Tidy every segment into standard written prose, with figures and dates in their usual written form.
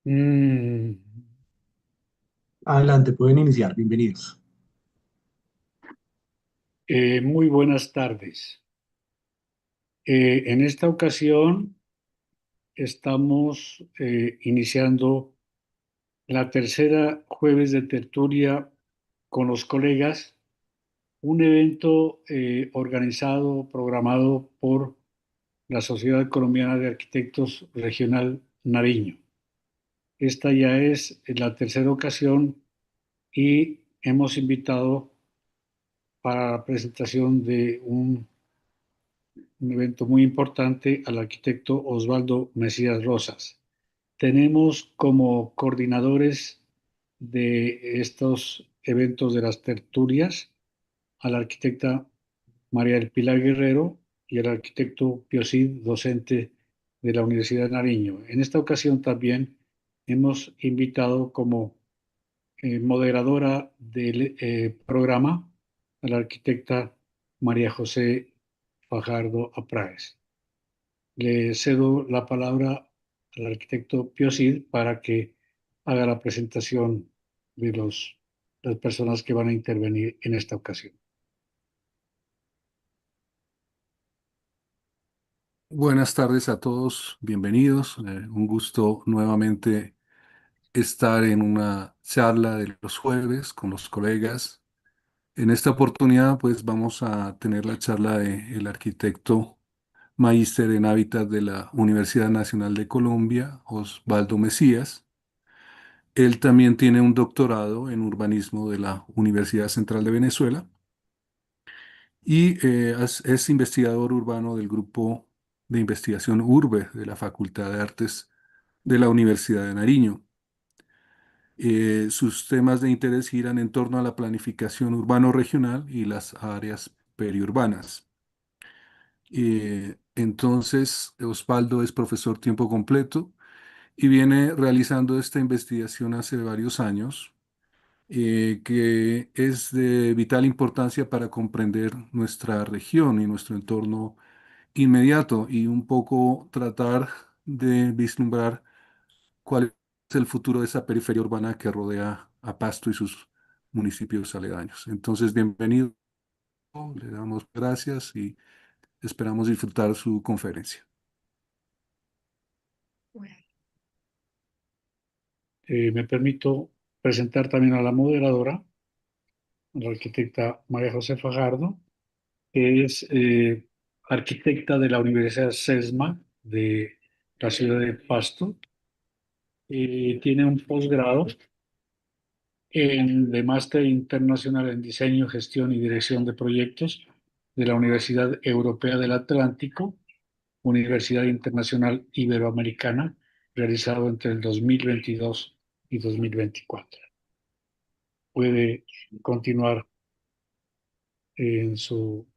Mm, Adelante, pueden iniciar, bienvenidos. Muy buenas tardes. En esta ocasión estamos iniciando la tercera jueves de tertulia con los colegas, un evento organizado, programado por la Sociedad Colombiana de Arquitectos Regional Nariño. Esta ya es la tercera ocasión y hemos invitado para la presentación de un evento muy importante al arquitecto Osvaldo Mesías Rosas. Tenemos como coordinadores de estos eventos de las tertulias a la arquitecta María del Pilar Guerrero y al arquitecto Pio Cid, docente de la Universidad de Nariño. En esta ocasión también hemos invitado como moderadora del programa a la arquitecta María José Fajardo Apráez. Le cedo la palabra al arquitecto Pio Cid para que haga la presentación de las personas que van a intervenir en esta ocasión. Buenas tardes a todos, bienvenidos. Un gusto nuevamente estar en una charla de los jueves con los colegas. En esta oportunidad, pues vamos a tener la charla del arquitecto magíster en hábitat de la Universidad Nacional de Colombia, Osvaldo Mesías. Él también tiene un doctorado en urbanismo de la Universidad Central de Venezuela y es investigador urbano del grupo de investigación URBE de la Facultad de Artes de la Universidad de Nariño. Sus temas de interés giran en torno a la planificación urbano-regional y las áreas periurbanas. Entonces, Osvaldo es profesor tiempo completo y viene realizando esta investigación hace varios años, que es de vital importancia para comprender nuestra región y nuestro entorno inmediato y un poco tratar de vislumbrar cuál es el futuro de esa periferia urbana que rodea a Pasto y sus municipios aledaños. Entonces, bienvenido, le damos gracias y esperamos disfrutar su conferencia. Me permito presentar también a la moderadora, la arquitecta María José Fajardo, que es arquitecta de la Universidad SESMA de la ciudad de Pasto. Tiene un posgrado de máster internacional en diseño, gestión y dirección de proyectos de la Universidad Europea del Atlántico, Universidad Internacional Iberoamericana, realizado entre el 2022 y 2024. Puede continuar en su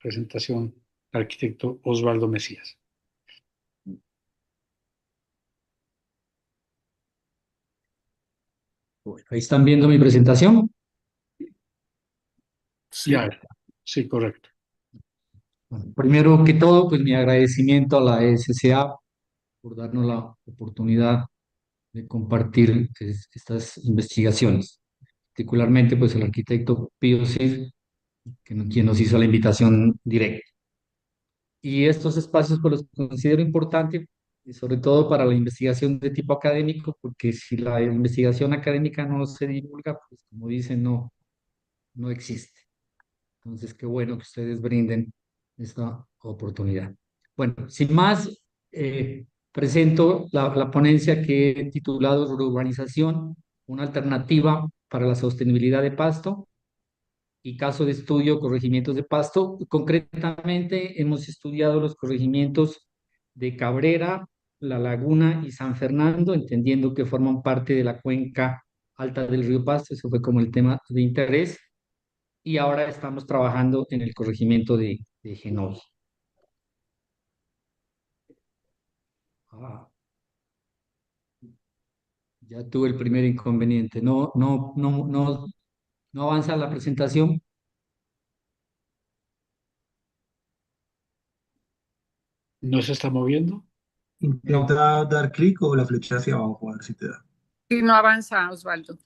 presentación el arquitecto Osvaldo Mesías. Bueno, ahí están viendo mi presentación. Ya Sí, está. Sí, correcto. Bueno, primero que todo, pues mi agradecimiento a la SCA por darnos la oportunidad de compartir estas investigaciones, particularmente pues el arquitecto Pío Cid, quien nos hizo la invitación directa. Y estos espacios pues los considero importantes, y sobre todo para la investigación de tipo académico, porque si la investigación académica no se divulga, pues como dicen, no existe. Entonces, qué bueno que ustedes brinden esta oportunidad. Bueno, sin más, presento la ponencia que he titulado Reurbanización, una alternativa para la sostenibilidad de Pasto y caso de estudio, corregimientos de Pasto. Concretamente, hemos estudiado los corregimientos de Cabrera, La Laguna y San Fernando, entendiendo que forman parte de la cuenca alta del río Pasto. Eso fue como el tema de interés y ahora estamos trabajando en el corregimiento de Genoa. Ah, ya tuve el primer inconveniente. No avanza la presentación. ¿No se está moviendo? No, Intenta dar clic o la flecha hacia abajo a ver si te da. Y no avanza, Osvaldo.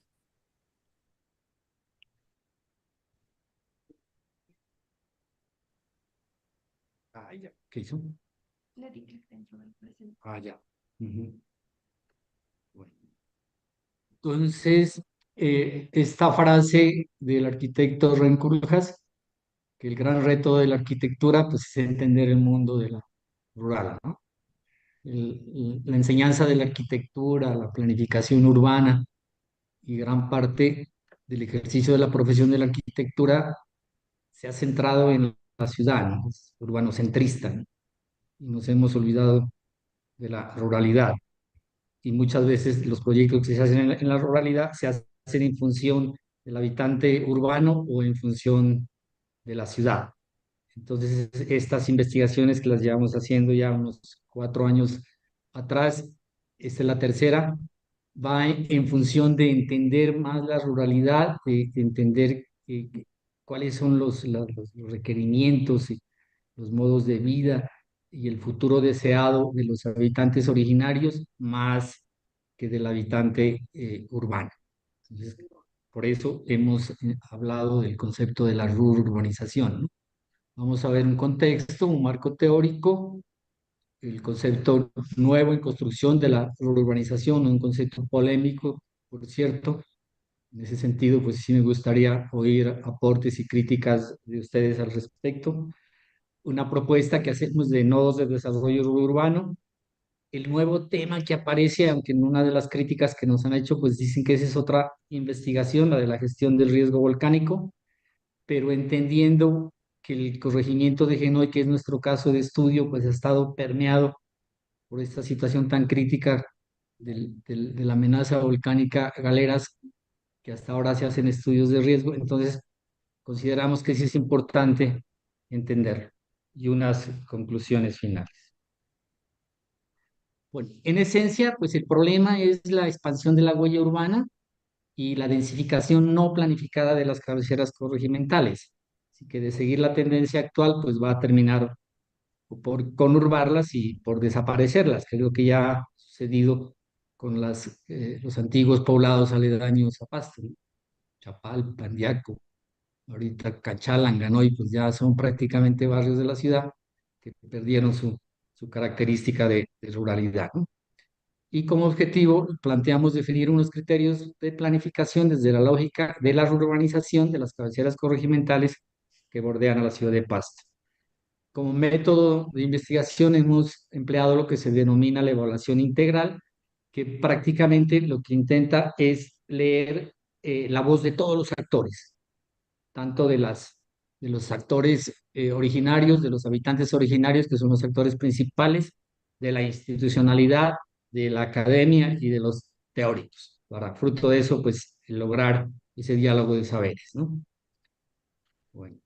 ya. ¿Qué hizo? Ya. Ujú. Bueno. Entonces, esta frase del arquitecto Renculjas, que el gran reto de la arquitectura pues, es entender el mundo de la rural, ¿no? La enseñanza de la arquitectura, la planificación urbana y gran parte del ejercicio de la profesión de la arquitectura se ha centrado en la ciudad, ¿no? Es urbanocentrista, ¿no? Y nos hemos olvidado de la ruralidad. Y muchas veces los proyectos que se hacen en la ruralidad se hacen en función del habitante urbano o en función de la ciudad. Entonces, estas investigaciones que las llevamos haciendo ya unos 4 años atrás, esta es la tercera, va en función de entender más la ruralidad, de entender cuáles son los requerimientos y los modos de vida y el futuro deseado de los habitantes originarios más que del habitante urbano. Entonces, por eso hemos hablado del concepto de la ruralización, ¿no? Vamos a ver un contexto, un marco teórico, el concepto nuevo en construcción de la urbanización, un concepto polémico, por cierto. En ese sentido, pues sí me gustaría oír aportes y críticas de ustedes al respecto. Una propuesta que hacemos de nodos de desarrollo urbano. El nuevo tema que aparece, aunque en una de las críticas que nos han hecho, pues dicen que esa es otra investigación, la de la gestión del riesgo volcánico, pero entendiendo que el corregimiento de Genoy, que es nuestro caso de estudio, pues ha estado permeado por esta situación tan crítica de la amenaza volcánica Galeras, que hasta ahora se hacen estudios de riesgo, entonces consideramos que sí es importante entender y unas conclusiones finales. Bueno, en esencia, pues el problema es la expansión de la huella urbana y la densificación no planificada de las cabeceras corregimentales. Así que de seguir la tendencia actual, pues va a terminar por conurbarlas y por desaparecerlas, que es lo que ya ha sucedido con los antiguos poblados aledaños a Pasto, ¿no? Chapal, Pandiaco, ahorita Cachala, Anganoy, pues ya son prácticamente barrios de la ciudad que perdieron su característica de ruralidad, ¿no? Y como objetivo planteamos definir unos criterios de planificación desde la lógica de la urbanización de las cabeceras corregimentales que bordean a la ciudad de Pasto. Como método de investigación hemos empleado lo que se denomina la evaluación integral, que prácticamente lo que intenta es leer la voz de todos los actores, tanto de los actores originarios, de los habitantes originarios, que son los actores principales, de la institucionalidad, de la academia y de los teóricos, para fruto de eso, pues, lograr ese diálogo de saberes, ¿no? Bueno,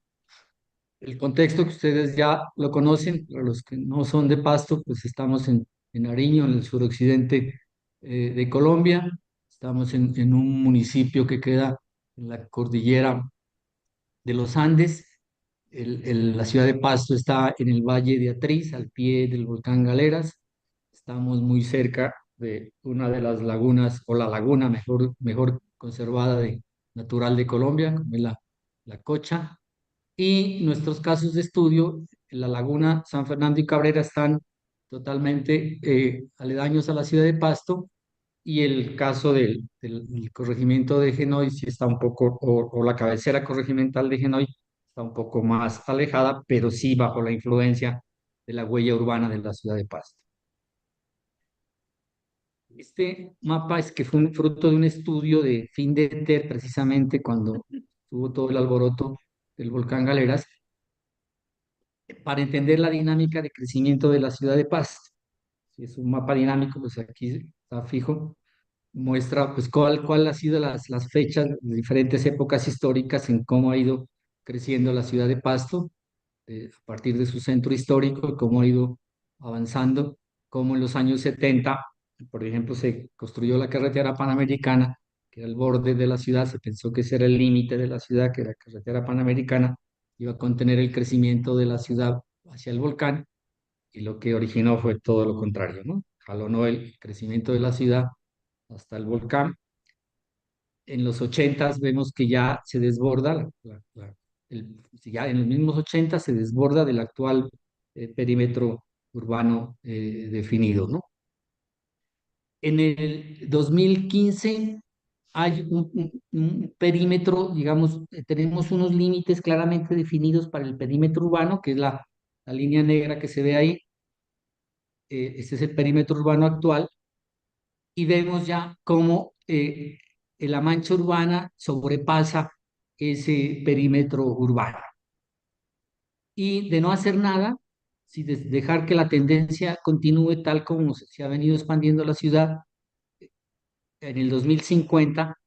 el contexto que ustedes ya lo conocen, para los que no son de Pasto, pues estamos en Nariño, en el suroccidente de Colombia, estamos en un municipio que queda en la cordillera de los Andes. La ciudad de Pasto está en el Valle de Atriz, al pie del volcán Galeras. Estamos muy cerca de una de las lagunas, o la laguna mejor conservada natural de Colombia, como es la Cocha. Y nuestros casos de estudio, la laguna San Fernando y Cabrera, están totalmente aledaños a la ciudad de Pasto, y el caso del corregimiento de Genoy sí está un poco, o la cabecera corregimental de Genoy está un poco más alejada, pero sí bajo la influencia de la huella urbana de la ciudad de Pasto. Este mapa es que fue un fruto de un estudio de fin de ETER, precisamente cuando tuvo todo el alboroto del volcán Galeras, para entender la dinámica de crecimiento de la ciudad de Pasto. Si es un mapa dinámico, pues aquí está fijo, muestra pues cuál ha sido las fechas de diferentes épocas históricas en cómo ha ido creciendo la ciudad de Pasto, a partir de su centro histórico, cómo ha ido avanzando, cómo en los años 70, por ejemplo, se construyó la carretera panamericana, que era el borde de la ciudad, se pensó que ese era el límite de la ciudad, que la carretera panamericana iba a contener el crecimiento de la ciudad hacia el volcán, y lo que originó fue todo lo contrario, ¿no? Jalonó el crecimiento de la ciudad hasta el volcán. En los ochentas vemos que ya se desborda, ya en los mismos ochentas se desborda del actual perímetro urbano definido, ¿no? En el 2015 hay un perímetro, digamos, tenemos unos límites claramente definidos para el perímetro urbano, que es la línea negra que se ve ahí. Este es el perímetro urbano actual, y vemos ya cómo la mancha urbana sobrepasa ese perímetro urbano. Y de no hacer nada, si dejar que la tendencia continúe tal como se ha venido expandiendo la ciudad, en el 2050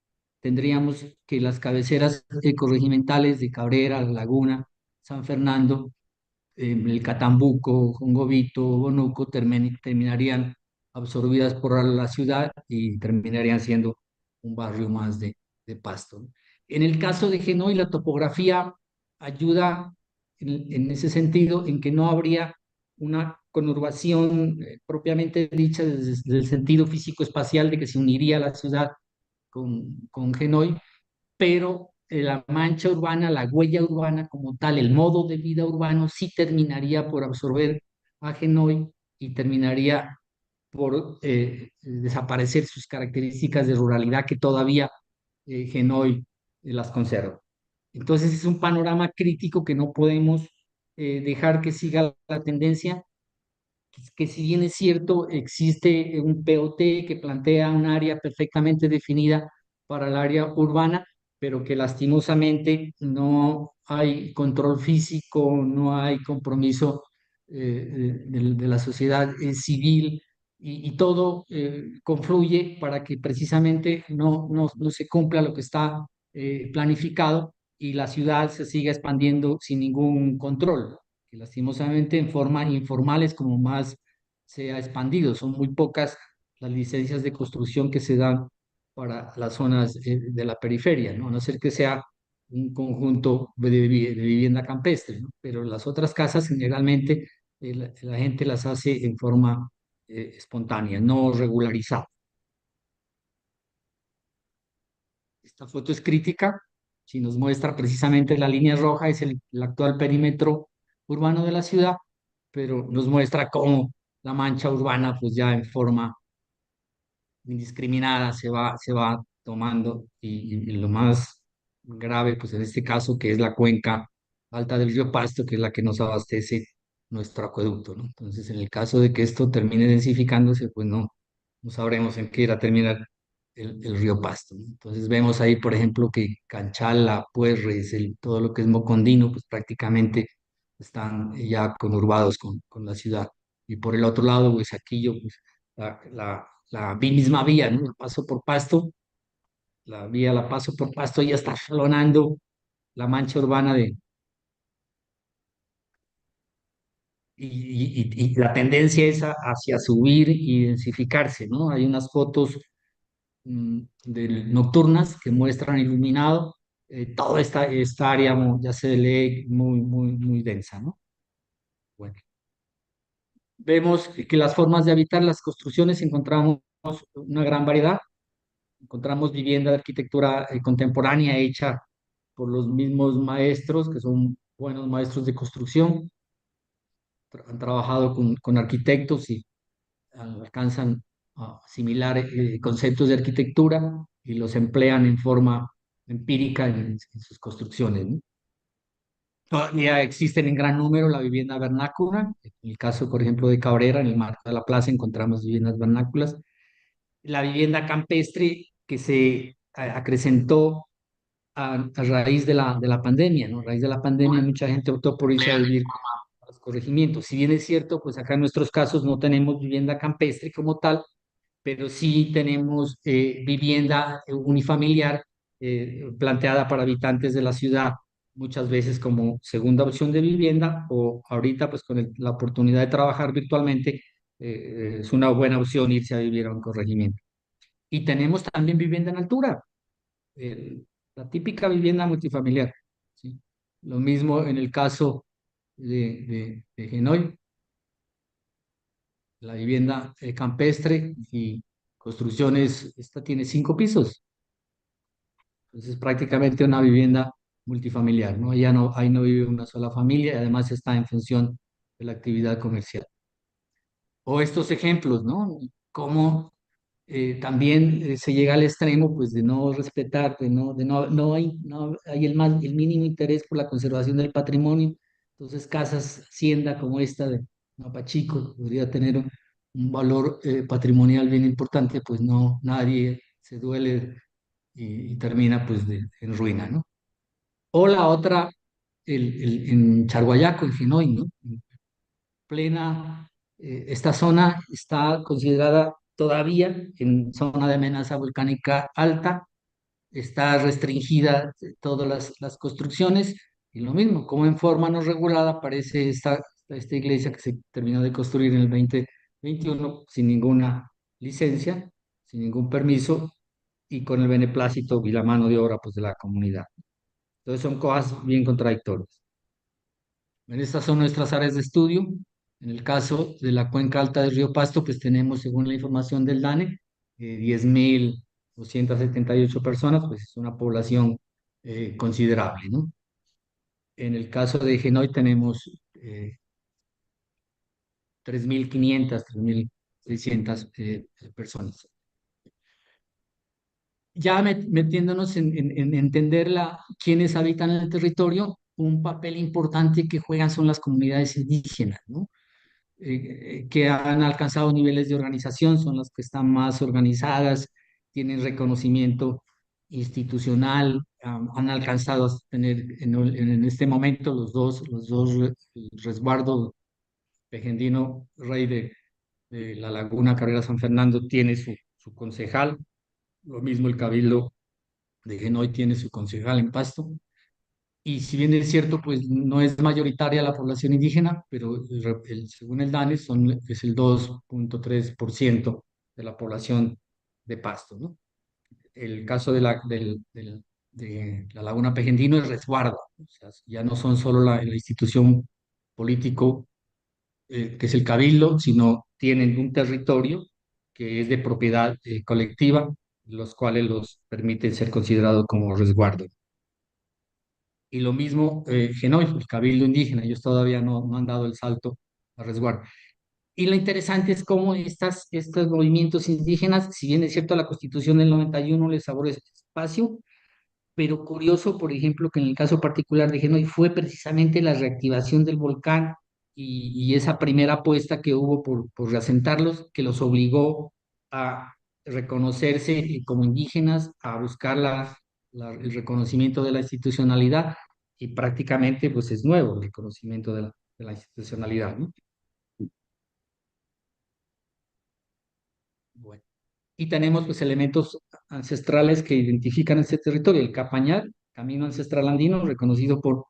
tendríamos que las cabeceras ecorregimentales de Cabrera, La Laguna, San Fernando, el Catambuco, Jongobito, Bonuco terminarían absorbidas por la ciudad y terminarían siendo un barrio más de Pasto, ¿no? En el caso de Genoy, la topografía ayuda en ese sentido, en que no habría una conurbación propiamente dicha desde el sentido físico-espacial de que se uniría la ciudad con Genoy, pero la mancha urbana, la huella urbana como tal, el modo de vida urbano, sí terminaría por absorber a Genoy y terminaría por desaparecer sus características de ruralidad que todavía Genoy las conserva. Entonces es un panorama crítico que no podemos dejar que siga la tendencia, que si bien es cierto, existe un POT que plantea un área perfectamente definida para el área urbana, pero que lastimosamente no hay control físico, no hay compromiso de la sociedad civil, y todo confluye para que precisamente no se cumpla lo que está planificado y la ciudad se siga expandiendo sin ningún control, que lastimosamente en forma informal es como más se ha expandido. Son muy pocas las licencias de construcción que se dan para las zonas de la periferia, ¿no? A no ser que sea un conjunto de vivienda campestre, ¿no? Pero las otras casas generalmente la gente las hace en forma espontánea, no regularizada. Esta foto es crítica, si nos muestra precisamente la línea roja, es el actual perímetro urbano de la ciudad, pero nos muestra cómo la mancha urbana, pues ya en forma indiscriminada se va tomando, y lo más grave, pues en este caso, que es la cuenca alta del río Pasto, que es la que nos abastece nuestro acueducto, ¿no? Entonces, en el caso de que esto termine densificándose, pues no sabremos en qué irá a terminar el río Pasto, ¿no? Entonces vemos ahí, por ejemplo, que Canchala, Puerres, todo lo que es Mocondino, pues prácticamente están ya conurbados con la ciudad. Y por el otro lado, pues Aquillo, pues la misma vía, ¿no? El paso por Pasto, la paso por Pasto ya está jalonando la mancha urbana y la tendencia es hacia subir y densificarse, ¿no? Hay unas fotos nocturnas que muestran iluminado toda esta área, ya se lee muy densa, ¿no? Bueno, vemos que las formas de habitar las construcciones encontramos una gran variedad. Encontramos vivienda de arquitectura contemporánea hecha por los mismos maestros, que son buenos maestros de construcción. Han trabajado con arquitectos y alcanzan similar conceptos de arquitectura y los emplean en forma empírica en sus construcciones, ¿no? Todavía existen en gran número la vivienda vernácula. En el caso, por ejemplo, de Cabrera, en el marco de la plaza, encontramos viviendas vernáculas. La vivienda campestre que se acrecentó a raíz de la pandemia, ¿no? A raíz de la pandemia, mucha gente optó por irse a vivir a los corregimientos. Si bien es cierto, pues acá en nuestros casos no tenemos vivienda campestre como tal, pero sí tenemos vivienda unifamiliar planteada para habitantes de la ciudad, muchas veces como segunda opción de vivienda, o ahorita pues con la oportunidad de trabajar virtualmente, es una buena opción irse a vivir a un corregimiento. Y tenemos también vivienda en altura, eh, la típica vivienda multifamiliar, ¿sí? Lo mismo en el caso de Genoy. La vivienda campestre y construcciones, esta tiene 5 pisos. Entonces, prácticamente una vivienda multifamiliar, ¿no? Ya no, ahí no vive una sola familia y además está en función de la actividad comercial. O estos ejemplos, ¿no? Cómo también se llega al extremo, pues, de no respetar, no hay el mínimo interés por la conservación del patrimonio. Entonces, casas, hacienda como esta de Mapachico, que podría tener un valor patrimonial bien importante, pues no, nadie se duele y termina pues en ruina, ¿no? O la otra, en Charguayaco, en Genoy, ¿no? En plena, esta zona está considerada todavía en zona de amenaza volcánica alta, está restringida todas las construcciones, y lo mismo, como en forma no regulada aparece esta iglesia que se terminó de construir en el 2021 sin ninguna licencia, sin ningún permiso, y con el beneplácito y la mano de obra pues, de la comunidad. Entonces son cosas bien contradictorias. Estas son nuestras áreas de estudio. En el caso de la cuenca alta del río Pasto, pues tenemos, según la información del DANE, 10.278 personas, pues es una población considerable, ¿no? En el caso de Genoy tenemos 3.500, 3.600 personas. Ya metiéndonos en entender quiénes habitan el territorio, un papel importante que juegan son las comunidades indígenas, ¿no? Que han alcanzado niveles de organización, son las que están más organizadas, tienen reconocimiento institucional, han alcanzado a tener en este momento el resguardo Pejendino, Rey de la Laguna Carrera San Fernando, tiene su concejal, lo mismo el Cabildo de Genoy tiene su concejal en Pasto. Y si bien es cierto, pues no es mayoritaria la población indígena, pero según el DANE es el 2.3% de la población de Pasto, ¿no? El caso de la Laguna Pejendino es resguardo, o sea, ya no son solo la institución político que es el cabildo, sino tienen un territorio que es de propiedad colectiva, los cuales los permiten ser considerados como resguardo. Y lo mismo Genoy, el cabildo indígena, ellos todavía no han dado el salto a resguardo. Y lo interesante es cómo estos movimientos indígenas, si bien es cierto la Constitución del 91 les abre ese espacio, pero curioso, por ejemplo, que en el caso particular de Genoy fue precisamente la reactivación del volcán y esa primera apuesta que hubo por reasentarlos, que los obligó a reconocerse como indígenas, a buscar el reconocimiento de la institucionalidad, y prácticamente pues es nuevo el reconocimiento de la institucionalidad, ¿no? Bueno. Y tenemos pues elementos ancestrales que identifican este territorio. El Capañal, Camino Ancestral Andino, reconocido por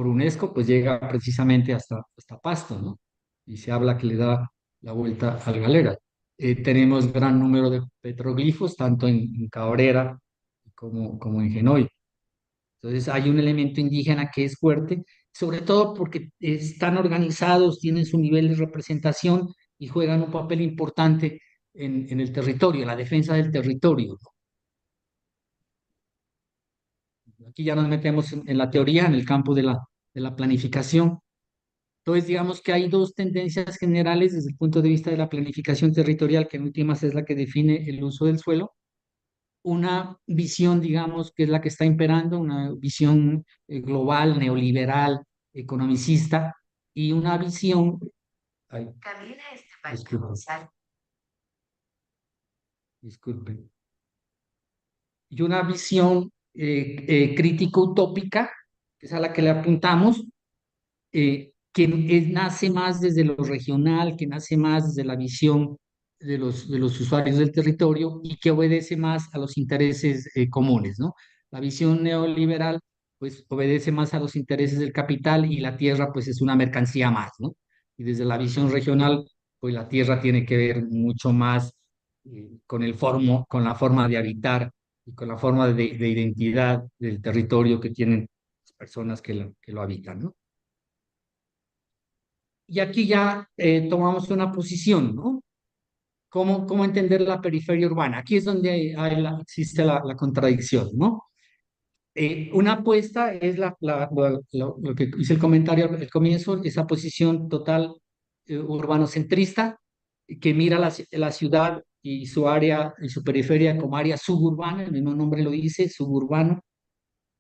UNESCO, pues llega precisamente hasta Pasto, ¿no? Y se habla que le da la vuelta al Galera. Tenemos gran número de petroglifos, tanto en Cabrera como en Genoy. Entonces hay un elemento indígena que es fuerte, sobre todo porque están organizados, tienen su nivel de representación y juegan un papel importante en el territorio, en la defensa del territorio, ¿no? Aquí ya nos metemos en la teoría, en el campo de la planificación. Entonces, digamos que hay dos tendencias generales desde el punto de vista de la planificación territorial, que en últimas es la que define el uso del suelo. Una visión, digamos, que es la que está imperando, una visión global, neoliberal, economicista, y una visión... Ay, disculpen, disculpen. Y una visión crítico-utópica, que es a la que le apuntamos, que nace más desde lo regional, que nace más desde la visión de los usuarios del territorio y que obedece más a los intereses comunes, ¿no? La visión neoliberal, pues, obedece más a los intereses del capital y la tierra, pues, es una mercancía más, ¿no? Y desde la visión regional, pues, la tierra tiene que ver mucho más con la forma de habitar y con la forma de identidad del territorio que tienen las personas que lo habitan, ¿no? Y aquí ya tomamos una posición, ¿no? ¿Cómo entender la periferia urbana? Aquí es donde existe la contradicción, ¿no? Una apuesta es lo que hice el comentario al comienzo, esa posición total urbanocentrista que mira la ciudad y su área y su periferia como área suburbana, el mismo nombre lo dice, suburbano,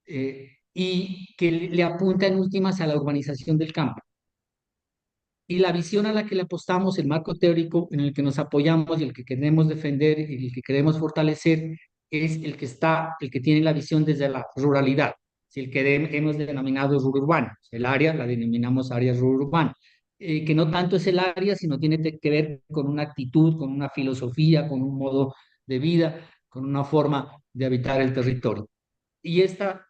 y que le apunta en últimas a la urbanización del campo. Y la visión a la que le apostamos, el marco teórico en el que nos apoyamos y el que queremos defender y el que queremos fortalecer, es el que tiene la visión desde la ruralidad, si el que hemos denominado rururbano. El área la denominamos área rururbana, que no tanto es el área, sino tiene que ver con una actitud, con una filosofía, con un modo de vida, con una forma de habitar el territorio. Y esta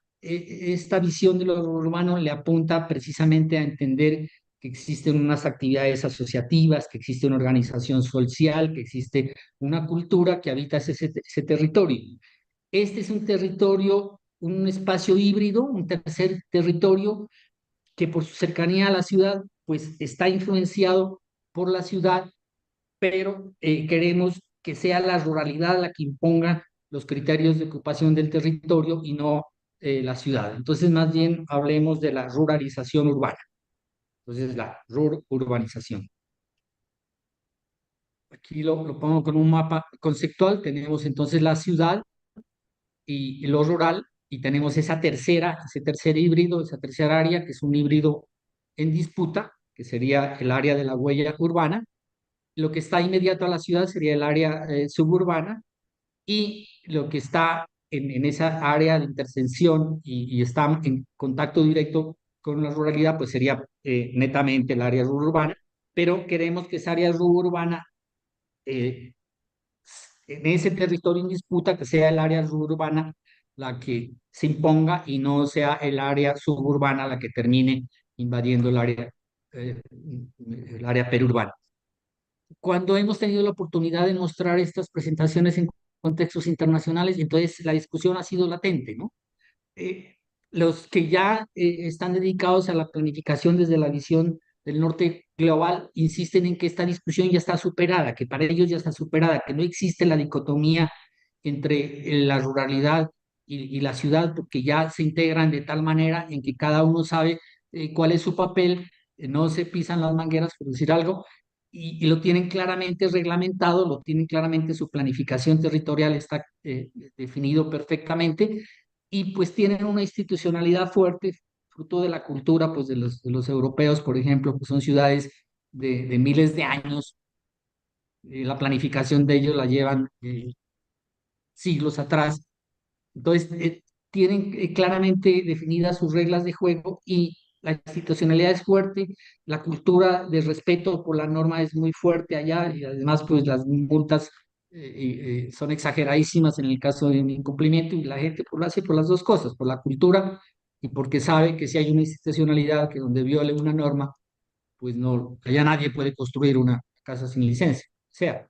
visión de lo urbano le apunta precisamente a entender que existen unas actividades asociativas, que existe una organización social, que existe una cultura que habita ese territorio. Este es un territorio, un espacio híbrido, un tercer territorio que por su cercanía a la ciudad, pues está influenciado por la ciudad, pero queremos que sea la ruralidad la que imponga los criterios de ocupación del territorio y no la ciudad. Entonces, más bien hablemos de la ruralización urbana. Entonces, la urbanización. Aquí lo pongo con un mapa conceptual. Tenemos entonces la ciudad y lo rural, y tenemos ese tercer híbrido, esa tercera área, que es un híbrido en disputa, que sería el área de la huella urbana. Lo que está inmediato a la ciudad sería el área suburbana, y lo que está en esa área de intersección y está en contacto directo con la ruralidad, pues sería netamente el área urbana, pero queremos que esa área urbana, eh, en ese territorio en disputa, que sea el área suburbana la que se imponga y no sea el área suburbana la que termine invadiendo el área periurbana. Cuando hemos tenido la oportunidad de mostrar estas presentaciones en contextos internacionales, entonces la discusión ha sido latente, ¿no? Eh, los que ya están dedicados a la planificación desde la visión del norte global insisten en que esta discusión ya está superada, que para ellos ya está superada, que no existe la dicotomía entre la ruralidad y la ciudad, porque ya se integran de tal manera en que cada uno sabe cuál es su papel, no se pisan las mangueras, por decir algo, y lo tienen claramente reglamentado, lo tienen claramente, su planificación territorial está definido perfectamente, y pues tienen una institucionalidad fuerte, fruto de la cultura pues de los europeos, por ejemplo, que son ciudades de miles de años. La planificación de ellos la llevan siglos atrás. Entonces, tienen claramente definidas sus reglas de juego, y la institucionalidad es fuerte, la cultura de respeto por la norma es muy fuerte allá, y además pues las multas son exageradísimas en el caso de un incumplimiento, y la gente pues, lo hace por las dos cosas, por la cultura y porque sabe que si hay una institucionalidad que donde viole una norma, pues no, allá nadie puede construir una casa sin licencia. O sea,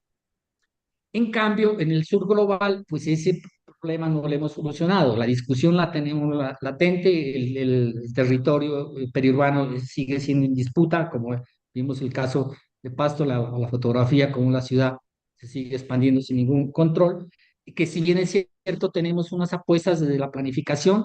en cambio, en el sur global, pues ese problema no lo hemos solucionado. La discusión la tenemos latente, el territorio periurbano sigue siendo en disputa, como vimos el caso de Pasto, la fotografía, como la ciudad se sigue expandiendo sin ningún control, y que si bien es cierto, tenemos unas apuestas desde la planificación,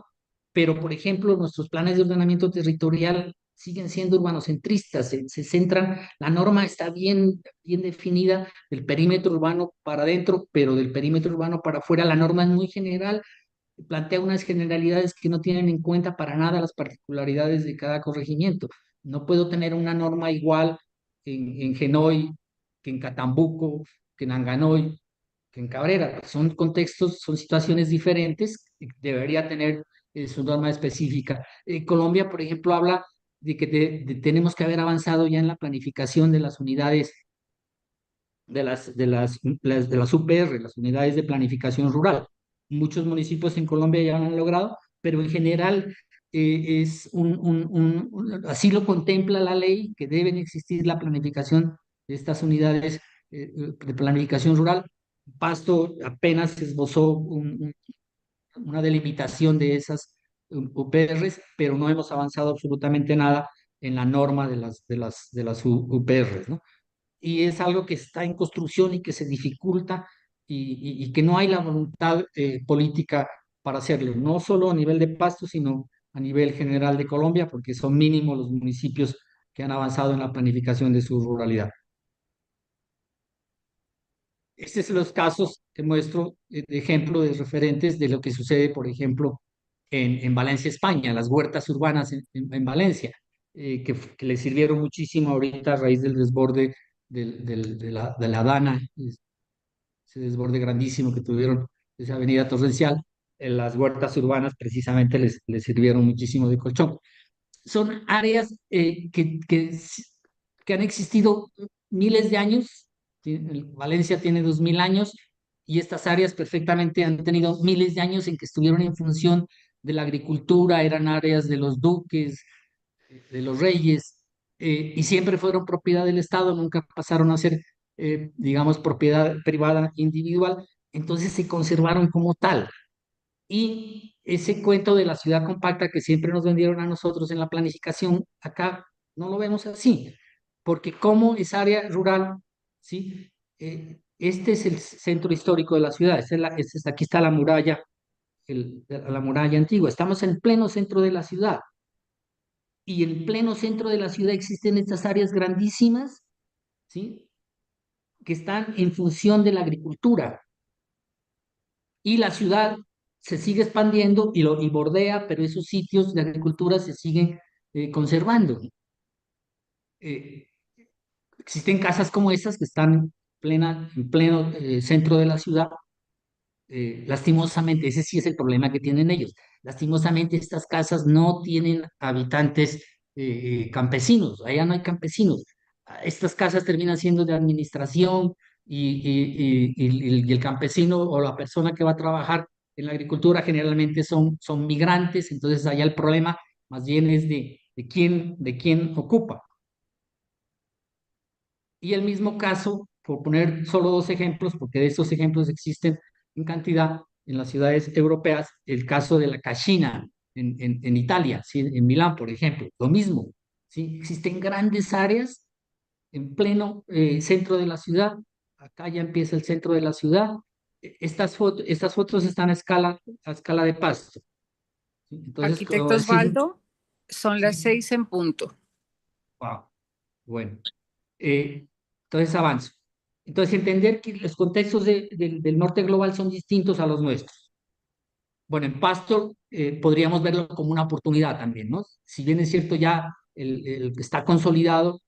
pero por ejemplo, nuestros planes de ordenamiento territorial siguen siendo urbanocentristas, se centran, la norma está bien definida del perímetro urbano para adentro, pero del perímetro urbano para afuera la norma es muy general, plantea unas generalidades que no tienen en cuenta para nada las particularidades de cada corregimiento. No puedo tener una norma igual en Genoy, que en Catambuco, que en Anganoy, que en Cabrera. Son contextos, son situaciones diferentes, debería tener su norma específica. Colombia, por ejemplo, habla de que tenemos que haber avanzado ya en la planificación de las unidades de las UPR, las unidades de planificación rural. Muchos municipios en Colombia ya lo han logrado, pero en general así lo contempla la ley, que deben existir la planificación de estas unidades de planificación rural. Pasto apenas esbozó una delimitación de esas UPRs, pero no hemos avanzado absolutamente nada en la norma de las UPRs, ¿no? Y es algo que está en construcción y que se dificulta y que no hay la voluntad política para hacerlo, no solo a nivel de Pasto, sino a nivel general de Colombia, porque son mínimos los municipios que han avanzado en la planificación de su ruralidad. Estos son los casos que muestro de ejemplo de referentes de lo que sucede, por ejemplo, en Valencia, España, las huertas urbanas en Valencia, que le sirvieron muchísimo ahorita a raíz del desborde de la Dana, ese desborde grandísimo que tuvieron esa avenida torrencial. Las huertas urbanas precisamente les sirvieron muchísimo de colchón. Son áreas que han existido miles de años. Valencia tiene 2000 años y estas áreas perfectamente han tenido miles de años en que estuvieron en función de la agricultura, eran áreas de los duques, de los reyes, y siempre fueron propiedad del Estado, nunca pasaron a ser, digamos, propiedad privada individual, entonces se conservaron como tal. Y ese cuento de la ciudad compacta que siempre nos vendieron a nosotros en la planificación, acá no lo vemos así, porque como es área rural, ¿sí? Este es el centro histórico de la ciudad, aquí está la muralla, la muralla antigua, estamos en pleno centro de la ciudad, y en pleno centro de la ciudad existen estas áreas grandísimas, ¿sí? Que están en función de la agricultura, y la ciudad se sigue expandiendo y bordea, pero esos sitios de agricultura se siguen conservando. Eh, Existen casas como estas que están en pleno centro de la ciudad. Lastimosamente, ese sí es el problema que tienen ellos. Lastimosamente, estas casas no tienen habitantes campesinos, allá no hay campesinos. Estas casas terminan siendo de administración y el campesino o la persona que va a trabajar en la agricultura generalmente son migrantes, entonces allá el problema más bien es de quién ocupa. Y el mismo caso, por poner solo dos ejemplos, porque de estos ejemplos existen en cantidad en las ciudades europeas, el caso de la Cascina en Italia, ¿sí? En Milán, por ejemplo, lo mismo, ¿sí? Existen grandes áreas en pleno centro de la ciudad, acá ya empieza el centro de la ciudad. Estas fotos están a escala de Pasto, ¿sí? Entonces, Arquitecto sí, Osvaldo, son las 6 en punto. wow, bueno. Eh, entonces avanzo. Entonces, entender que los contextos del norte global son distintos a los nuestros. Bueno, en Pasto podríamos verlo como una oportunidad también, ¿no? Si bien es cierto ya está consolidado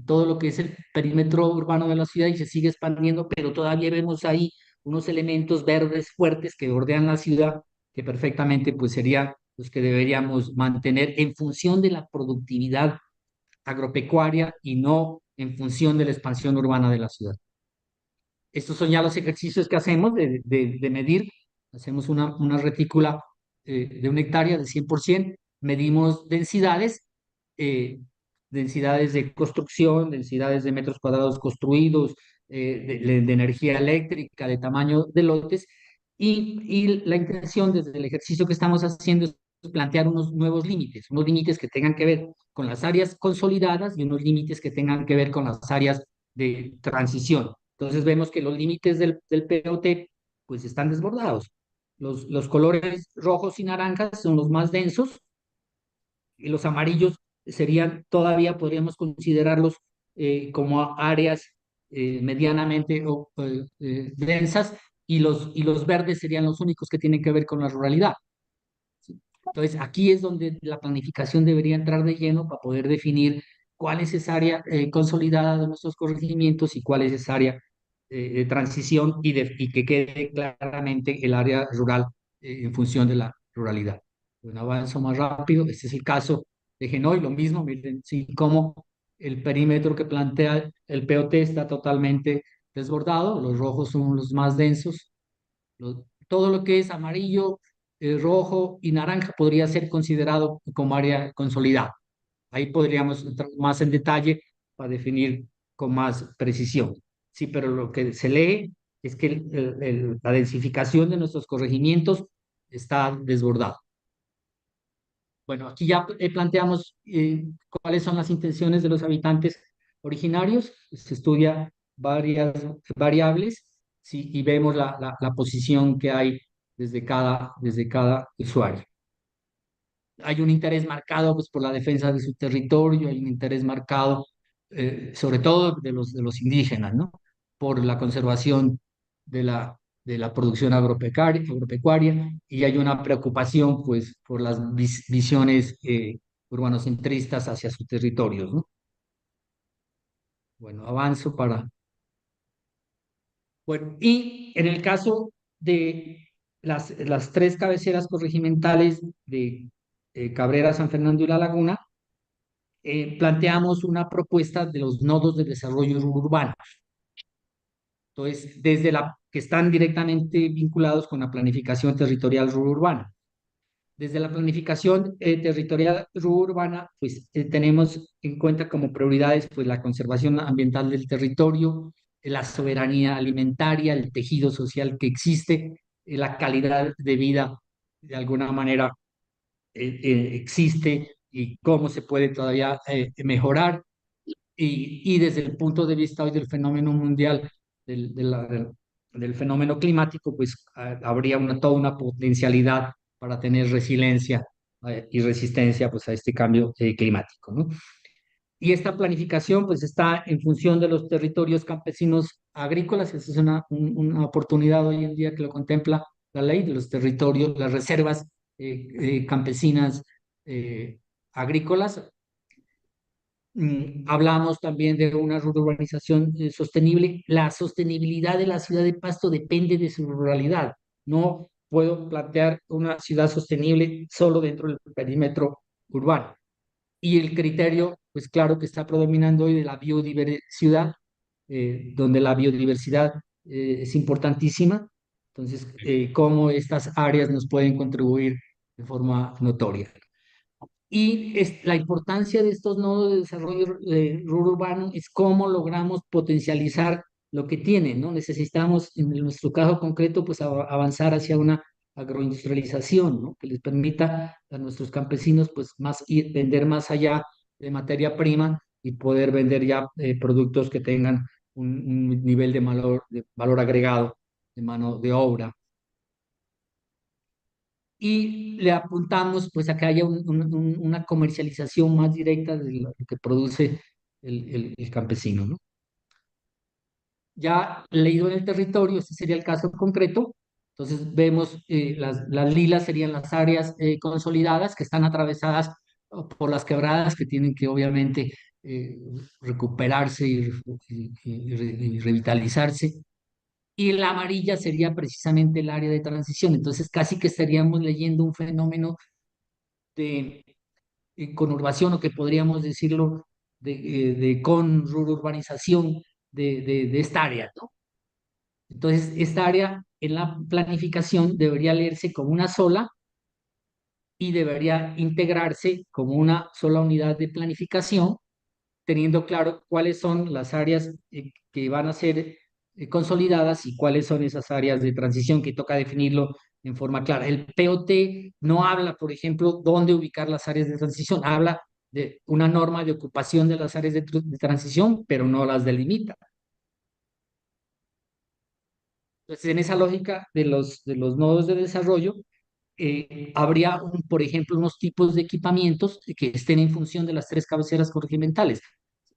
todo lo que es el perímetro urbano de la ciudad y se sigue expandiendo, pero todavía vemos ahí unos elementos verdes fuertes que bordean la ciudad, que perfectamente pues serían los que deberíamos mantener en función de la productividad agropecuaria y no en función de la expansión urbana de la ciudad. Estos son ya los ejercicios que hacemos de medir. Hacemos una retícula de 1 hectárea de 100%, medimos eh, densidades de construcción, densidades de metros cuadrados construidos, de energía eléctrica, de tamaño de lotes, y la intención desde el ejercicio que estamos haciendo es plantear unos límites que tengan que ver con las áreas consolidadas y unos límites que tengan que ver con las áreas de transición. Entonces vemos que los límites del POT pues están desbordados. Los colores rojos y naranjas son los más densos y los amarillos todavía podríamos considerarlos como áreas medianamente densas, y los verdes serían los únicos que tienen que ver con la ruralidad. ¿Sí? Entonces, aquí es donde la planificación debería entrar de lleno para poder definir cuál es esa área consolidada de nuestros corregimientos y cuál es esa área de transición y que quede claramente el área rural en función de la ruralidad. Un avanzo más rápido, este es el caso de Genoy, lo mismo, miren, sí, cómo el perímetro que plantea el POT está totalmente desbordado, los rojos son los más densos, todo lo que es amarillo, rojo y naranja podría ser considerado como área consolidada. Ahí podríamos entrar más en detalle para definir con más precisión. Sí, pero lo que se lee es que la densificación de nuestros corregimientos está desbordada. Bueno, aquí ya planteamos cuáles son las intenciones de los habitantes originarios. Se estudia varias variables, sí, y vemos la posición que hay desde cada usuario. Hay un interés marcado pues, por la defensa de su territorio, hay un interés marcado, sobre todo de los indígenas, ¿no? Por la conservación de la producción agropecuaria, y hay una preocupación pues, por las visiones urbanocentristas hacia sus territorios, ¿no? Bueno, avanzo para... Bueno, y en el caso de las tres cabeceras corregimentales de Cabrera, San Fernando y La Laguna, planteamos una propuesta de los nodos de desarrollo urbano. Entonces, desde la que están directamente vinculados con la planificación territorial urbana. Desde la planificación territorial urbana, pues tenemos en cuenta como prioridades pues, la conservación ambiental del territorio, la soberanía alimentaria, el tejido social que existe, la calidad de vida de alguna manera existe y cómo se puede todavía mejorar. Y desde el punto de vista hoy del fenómeno mundial, del fenómeno climático, pues habría toda una potencialidad para tener resiliencia y resistencia pues, a este cambio climático, ¿no? Y esta planificación pues está en función de los territorios campesinos agrícolas. Esa es una oportunidad hoy en día que lo contempla la ley de los territorios, las reservas campesinas agrícolas. Hablamos también de una urbanización sostenible. La sostenibilidad de la ciudad de Pasto depende de su ruralidad. No puedo plantear una ciudad sostenible solo dentro del perímetro urbano. Y el criterio, pues claro que está predominando hoy de la biodiversidad, donde la biodiversidad es importantísima. Entonces, cómo estas áreas nos pueden contribuir de forma notoria. Y la importancia de estos nodos de desarrollo rural urbano es cómo logramos potencializar lo que tienen, ¿no? Necesitamos, en nuestro caso concreto, pues avanzar hacia una agroindustrialización, ¿no? Que les permita a nuestros campesinos, pues, vender más allá de materia prima y poder vender ya productos que tengan un nivel de valor agregado de mano de obra. Y le apuntamos pues a que haya una comercialización más directa de lo que produce el campesino, ¿no? Ya leído en el territorio, este sería el caso concreto. Entonces vemos las lilas serían las áreas consolidadas que están atravesadas por las quebradas que tienen que obviamente eh, recuperarse y revitalizarse. Y la amarilla sería precisamente el área de transición. Entonces casi que estaríamos leyendo un fenómeno de conurbación, o que podríamos decirlo de conurbanización de esta área, ¿no? Entonces, esta área en la planificación debería leerse como una sola y debería integrarse como una sola unidad de planificación, teniendo claro cuáles son las áreas que van a ser consolidadas y cuáles son esas áreas de transición que toca definirlo en forma clara. El POT no habla, por ejemplo, dónde ubicar las áreas de transición, habla de una norma de ocupación de las áreas de transición, pero no las delimita. Entonces, en esa lógica de los nodos de desarrollo, habría, por ejemplo, unos tipos de equipamientos que estén en función de las tres cabeceras corregimentales.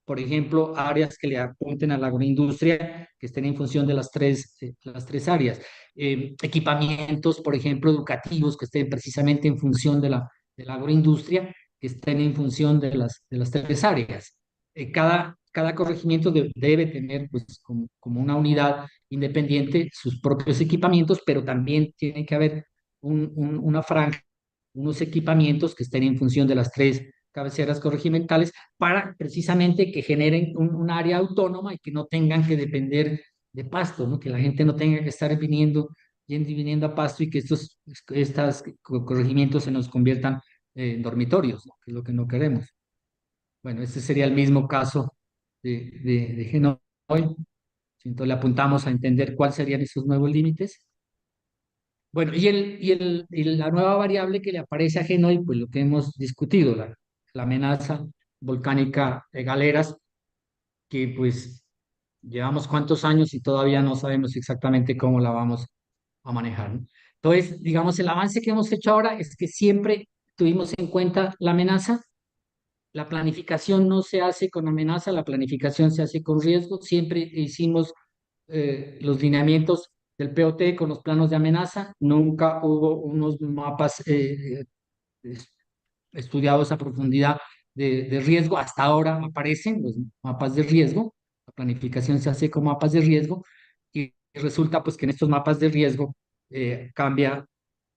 Por ejemplo, áreas que le apunten a la agroindustria, que estén en función de las tres áreas. Equipamientos, por ejemplo, educativos, que estén precisamente en función de la agroindustria, que estén en función de las tres áreas. Cada corregimiento debe tener, pues, como una unidad independiente sus propios equipamientos, pero también tiene que haber una franja, unos equipamientos que estén en función de las tres cabeceras corregimentales para precisamente que generen un área autónoma y que no tengan que depender de Pasto, ¿no? Que la gente no tenga que estar yendo y viniendo a Pasto y que estos corregimientos se nos conviertan en dormitorios, ¿no? Que es lo que no queremos. Bueno, este sería el mismo caso de Genoa. Entonces le apuntamos a entender cuáles serían esos nuevos límites. Bueno, y la nueva variable que le aparece a Genoy, pues lo que hemos discutido, la amenaza volcánica de Galeras, que pues llevamos cuántos años y todavía no sabemos exactamente cómo la vamos a manejar, ¿no? Entonces, digamos, el avance que hemos hecho ahora es que siempre tuvimos en cuenta la amenaza. La planificación no se hace con amenaza, la planificación se hace con riesgo. Siempre hicimos los lineamientos del POT con los planos de amenaza. Nunca hubo unos mapas es- estudiados a profundidad de riesgo. Hasta ahora aparecen los mapas de riesgo. La planificación se hace con mapas de riesgo y resulta pues que en estos mapas de riesgo cambia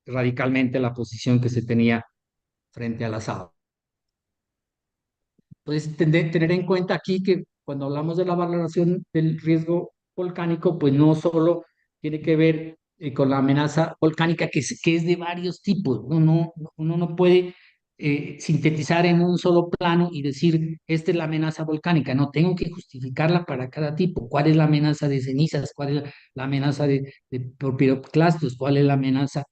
radicalmente la posición que se tenía frente al asado. Entonces, tener en cuenta aquí que cuando hablamos de la valoración del riesgo volcánico, pues no solo tiene que ver con la amenaza volcánica, que es de varios tipos. Uno no puede sintetizar en un solo plano y decir, esta es la amenaza volcánica. No, tengo que justificarla para cada tipo. ¿Cuál es la amenaza de cenizas? ¿Cuál es la amenaza por piroclastos? ¿Cuál es la amenaza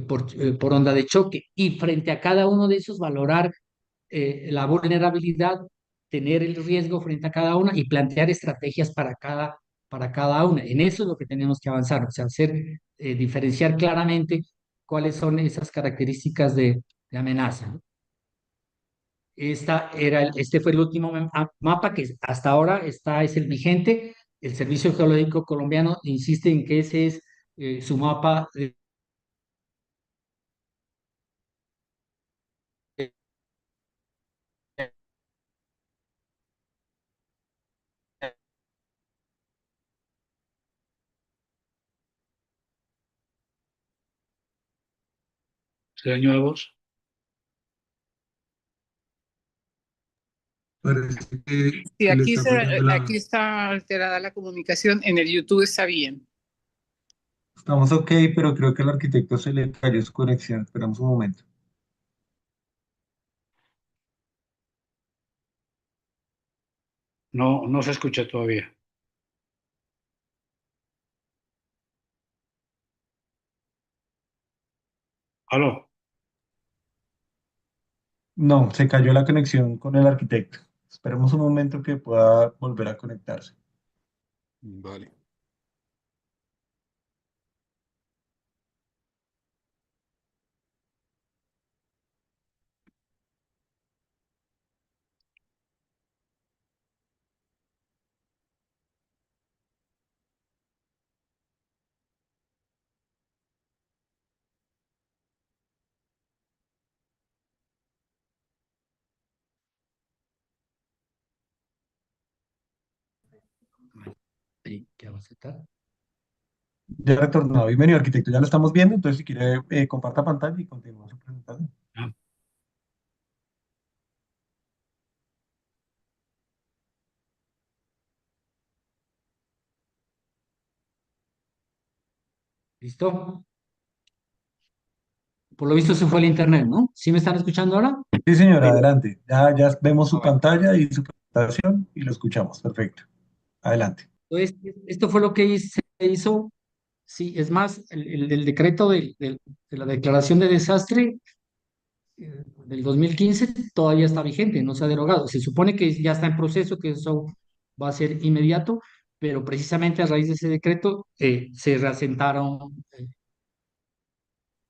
por onda de choque? Y frente a cada uno de esos, valorar la vulnerabilidad, tener el riesgo frente a cada una y plantear estrategias para cada una. En eso es lo que tenemos que avanzar, o sea, diferenciar claramente cuáles son esas características de amenaza, ¿no? Este fue el último mapa que hasta ahora es el vigente. El Servicio Geológico Colombiano insiste en que ese es su mapa ¿Se dañó la voz? Parece Sí, que le está fallando aquí está alterada la comunicación. En el YouTube está bien. Estamos ok, pero creo que al arquitecto se le cayó su conexión. Esperamos un momento. No, no se escucha todavía. Aló. No, se cayó la conexión con el arquitecto. Esperemos un momento que pueda volver a conectarse. Vale. que vamos a estar. Ya retornado. Bienvenido, arquitecto. Ya lo estamos viendo. Entonces, si quiere, comparta pantalla y continúa su presentación. Ah, ¿Listo? Por lo visto se fue el internet, ¿no? ¿Sí me están escuchando ahora? Sí, señora, adelante. Ya vemos su pantalla y su presentación y lo escuchamos. Perfecto. Adelante. Entonces, esto fue lo que se hizo. Sí, es más, el decreto de la declaración de desastre del 2015 todavía está vigente, no se ha derogado. Se supone que ya está en proceso, que eso va a ser inmediato, pero precisamente a raíz de ese decreto se reasentaron,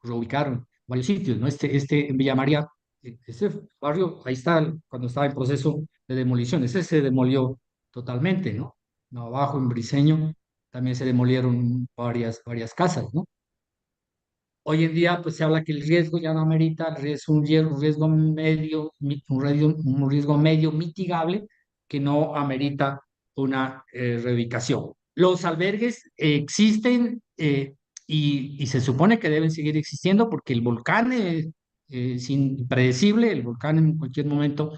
reubicaron varios sitios, ¿no? Este en Villa María, ese barrio, ahí está, cuando estaba en proceso de demolición, ese se demolió totalmente, ¿no? No, abajo en Briceño también se demolieron varias casas, ¿no? Hoy en día, pues se habla que el riesgo ya no amerita, es un riesgo medio, un riesgo medio mitigable que no amerita una reubicación. Los albergues existen y se supone que deben seguir existiendo porque el volcán es impredecible, el volcán en cualquier momento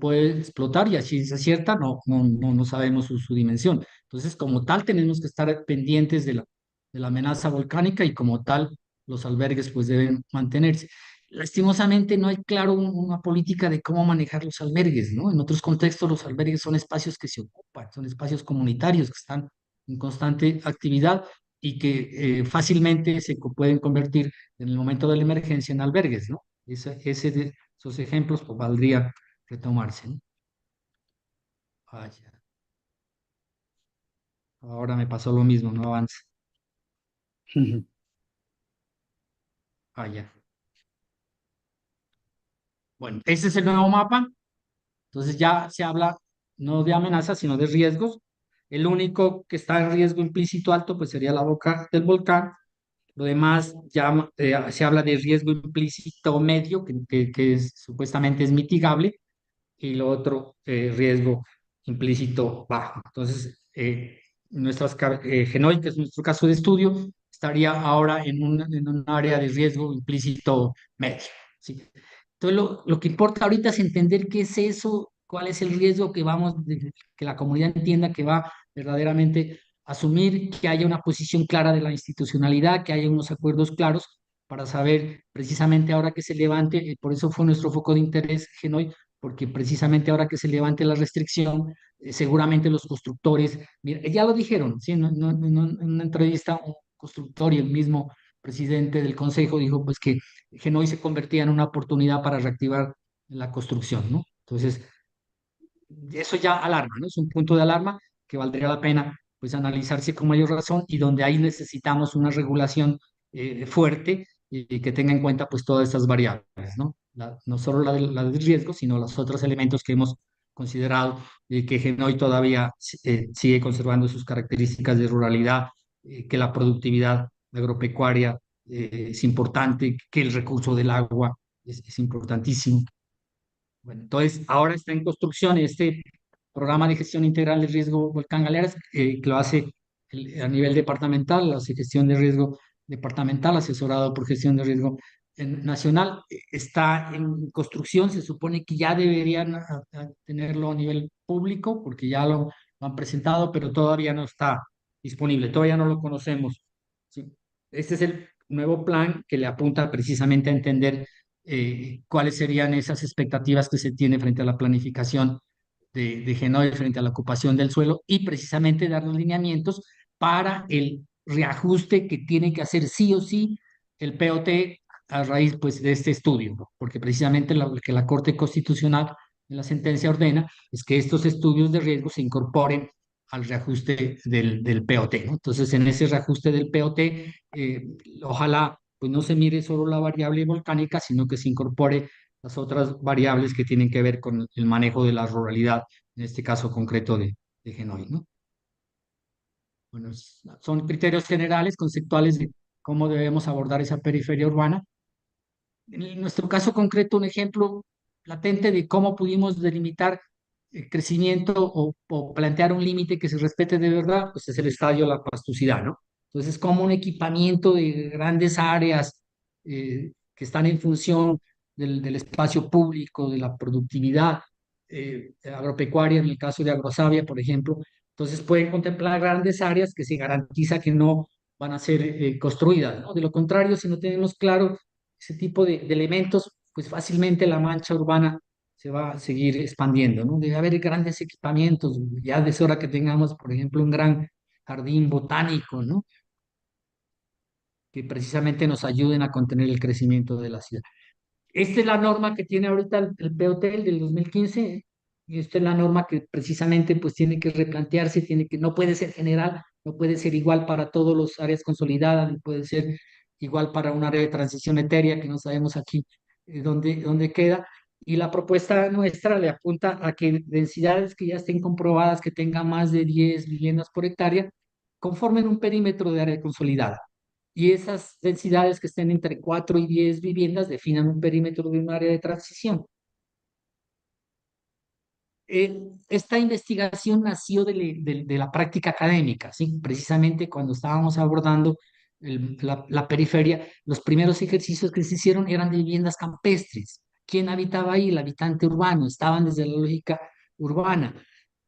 puede explotar y así es cierta, no sabemos su dimensión. Entonces, como tal, tenemos que estar pendientes de la amenaza volcánica y como tal los albergues pues deben mantenerse. Lastimosamente no hay claro una política de cómo manejar los albergues, ¿no? En otros contextos los albergues son espacios que se ocupan, son espacios comunitarios que están en constante actividad y que fácilmente pueden convertir en el momento de la emergencia en albergues, ¿no? Esos ejemplos pues, valdría retomarse, ¿no? Ah, ya. Ahora me pasó lo mismo, no avanza. Ah, ya. Bueno, ese es el nuevo mapa. Entonces ya se habla no de amenazas, sino de riesgos. El único que está en riesgo implícito alto, pues sería la boca del volcán. Lo demás ya se habla de riesgo implícito medio, supuestamente es mitigable, y lo otro, riesgo implícito bajo. Entonces, Genoy, que es nuestro caso de estudio, estaría ahora en un área de riesgo implícito medio. ¿Sí? Entonces, lo que importa ahorita es entender qué es eso, cuál es el riesgo que la comunidad entienda que va verdaderamente a asumir, que haya una posición clara de la institucionalidad, que haya unos acuerdos claros para saber precisamente ahora que se levante, por eso fue nuestro foco de interés, Genoy, porque precisamente ahora que se levante la restricción, seguramente los constructores, mira, ya lo dijeron, ¿sí? En una entrevista, un constructor y el mismo presidente del consejo dijo pues que Genoy se convertía en una oportunidad para reactivar la construcción, ¿no? Entonces, eso ya alarma, ¿no? Es un punto de alarma que valdría la pena pues analizarse con mayor razón y donde ahí necesitamos una regulación fuerte y que tenga en cuenta pues todas estas variables, ¿no? No solo la del riesgo, sino los otros elementos que hemos considerado que Genoy todavía sigue conservando sus características de ruralidad, que la productividad agropecuaria es importante, que el recurso del agua es importantísimo. Bueno, entonces ahora está en construcción este programa de gestión integral de riesgo Volcán Galeras, que lo hace a nivel departamental, lo hace gestión de riesgo departamental, asesorado por gestión de riesgo nacional. Está en construcción, se supone que ya deberían tenerlo a nivel público, porque ya lo han presentado, pero todavía no está disponible, todavía no lo conocemos. ¿Sí? Este es el nuevo plan que le apunta precisamente a entender cuáles serían esas expectativas que se tiene frente a la planificación de Genoa frente a la ocupación del suelo y precisamente dar los lineamientos para el reajuste que tiene que hacer sí o sí el POT a raíz pues, de este estudio, ¿no? Porque precisamente lo que la Corte Constitucional en la sentencia ordena es que estos estudios de riesgo se incorporen al reajuste del POT, ¿no? Entonces, en ese reajuste del POT, ojalá pues no se mire solo la variable volcánica, sino que se incorpore las otras variables que tienen que ver con el manejo de la ruralidad, en este caso concreto de Genoy, ¿no? Bueno, son criterios generales, conceptuales de cómo debemos abordar esa periferia urbana. En nuestro caso concreto, un ejemplo latente de cómo pudimos delimitar el crecimiento o plantear un límite que se respete de verdad, pues es el estadio La Pastucidad, ¿no? Entonces, como un equipamiento de grandes áreas que están en función del espacio público, de la productividad agropecuaria, en el caso de Agrosavia, por ejemplo, entonces pueden contemplar grandes áreas que se garantiza que no van a ser construidas, ¿no? De lo contrario, si no tenemos claro ese tipo de elementos, pues fácilmente la mancha urbana se va a seguir expandiendo, ¿no? Debe haber grandes equipamientos, ya es hora que tengamos, por ejemplo, un gran jardín botánico, ¿no? Que precisamente nos ayuden a contener el crecimiento de la ciudad. Esta es la norma que tiene ahorita el POT del 2015, y esta es la norma que precisamente pues tiene que replantearse, no puede ser general, no puede ser igual para todas las áreas consolidadas, no puede ser igual para un área de transición etérea que no sabemos aquí dónde queda. Y la propuesta nuestra le apunta a que densidades que ya estén comprobadas, que tengan más de 10 viviendas por hectárea, conformen un perímetro de área consolidada y esas densidades que estén entre 4 y 10 viviendas definan un perímetro de un área de transición. Esta investigación nació de la práctica académica, ¿sí? Precisamente cuando estábamos abordando la periferia, los primeros ejercicios que se hicieron eran de viviendas campestres. ¿Quién habitaba ahí? El habitante urbano, estaban desde la lógica urbana.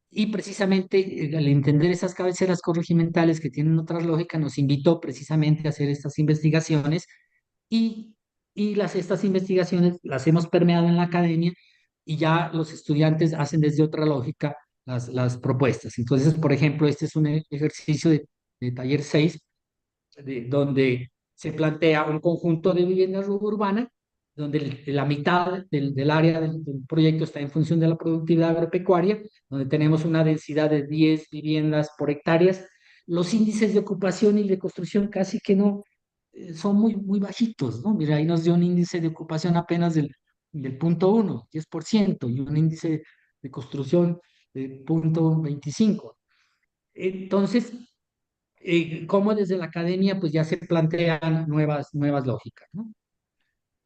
Y precisamente al entender esas cabeceras corregimentales que tienen otras lógicas, nos invitó precisamente a hacer estas investigaciones y, estas investigaciones las hemos permeado en la academia y ya los estudiantes hacen desde otra lógica las propuestas. Entonces, por ejemplo, este es un ejercicio de taller 6 donde se plantea un conjunto de viviendas urbanas, donde la mitad del área del proyecto está en función de la productividad agropecuaria, donde tenemos una densidad de 10 viviendas por hectáreas. Los índices de ocupación y de construcción casi que no, son muy bajitos, ¿no? Mira, ahí nos dio un índice de ocupación apenas del 0,1, 10%, y un índice de construcción de 0,25. Entonces, cómo desde la academia pues ya se plantean nuevas lógicas, ¿no?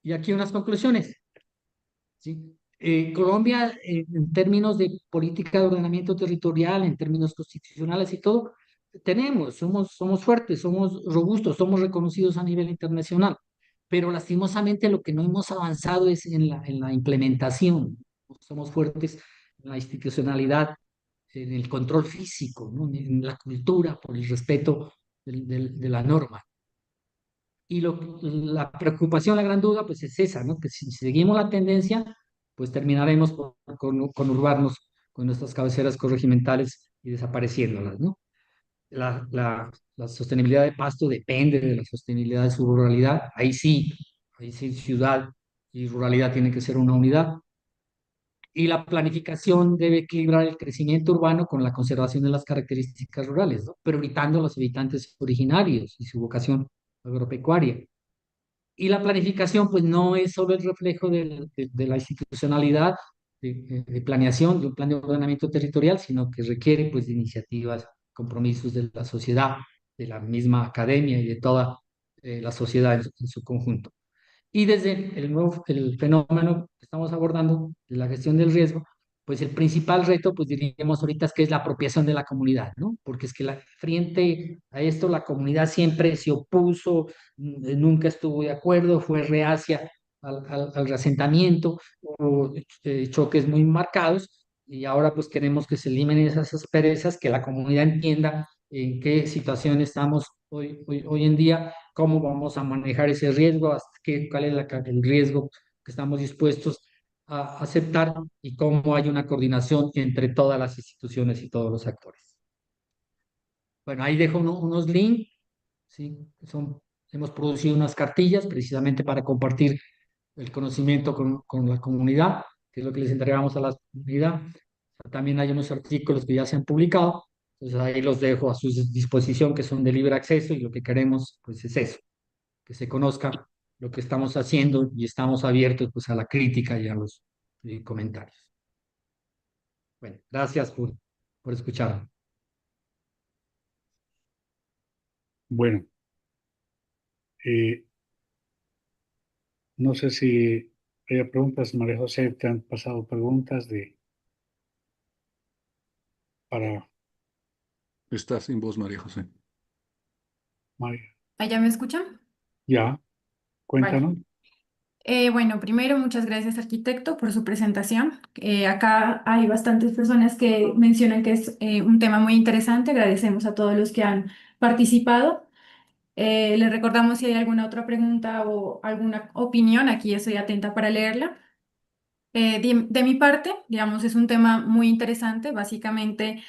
Y aquí unas conclusiones, ¿sí? Colombia, en términos de política de ordenamiento territorial, en términos constitucionales y todo, somos fuertes, somos robustos, somos reconocidos a nivel internacional, pero lastimosamente lo que no hemos avanzado es en la implementación. Somos fuertes en la institucionalidad, en el control físico, ¿no? En la cultura, por el respeto de la norma. Y la preocupación, la gran duda, pues es esa, ¿no? Que si seguimos la tendencia, pues terminaremos conurbarnos con nuestras cabeceras corregimentales y desapareciéndolas, ¿no? La sostenibilidad de pasto depende de la sostenibilidad de su ruralidad. Ahí sí, ciudad y ruralidad tienen que ser una unidad. Y la planificación debe equilibrar el crecimiento urbano con la conservación de las características rurales, ¿no? Priorizando a los habitantes originarios y su vocación agropecuaria. Y la planificación, pues no es solo el reflejo de la institucionalidad de planeación, de un plan de ordenamiento territorial, sino que requiere pues de iniciativas, compromisos de la sociedad, de la misma academia y de toda la sociedad en su conjunto. Y desde el fenómeno que estamos abordando, de la gestión del riesgo, pues el principal reto, pues diríamos ahorita, es que es la apropiación de la comunidad, ¿no? Porque es que frente a esto la comunidad siempre se opuso, nunca estuvo de acuerdo, fue reacia al reasentamiento, hubo choques muy marcados, y ahora pues queremos que se eliminen esas asperezas, que la comunidad entienda en qué situación estamos hoy en día, cómo vamos a manejar ese riesgo, cuál es el riesgo que estamos dispuestos a aceptar, y cómo hay una coordinación entre todas las instituciones y todos los actores. Bueno, ahí dejo unos links, ¿sí? Hemos producido unas cartillas precisamente para compartir el conocimiento con la comunidad, que es lo que les entregamos a la comunidad. También hay unos artículos que ya se han publicado, entonces ahí los dejo a su disposición, que son de libre acceso, y lo que queremos pues es eso, que se conozca lo que estamos haciendo, y estamos abiertos pues a la crítica y a los comentarios. Bueno, gracias por escuchar. Bueno, eh, no sé si hay preguntas, María José, te han pasado preguntas para Está sin voz, María José. María. ¿Allá me escuchan? Ya, Vale. cuéntanos. Bueno, primero, muchas gracias, arquitecto, por su presentación. Acá hay bastantes personas que mencionan que es un tema muy interesante. Agradecemos a todos los que han participado. Les recordamos si hay alguna otra pregunta o alguna opinión, aquí estoy atenta para leerla. De mi parte, digamos, es un tema muy interesante. Básicamente,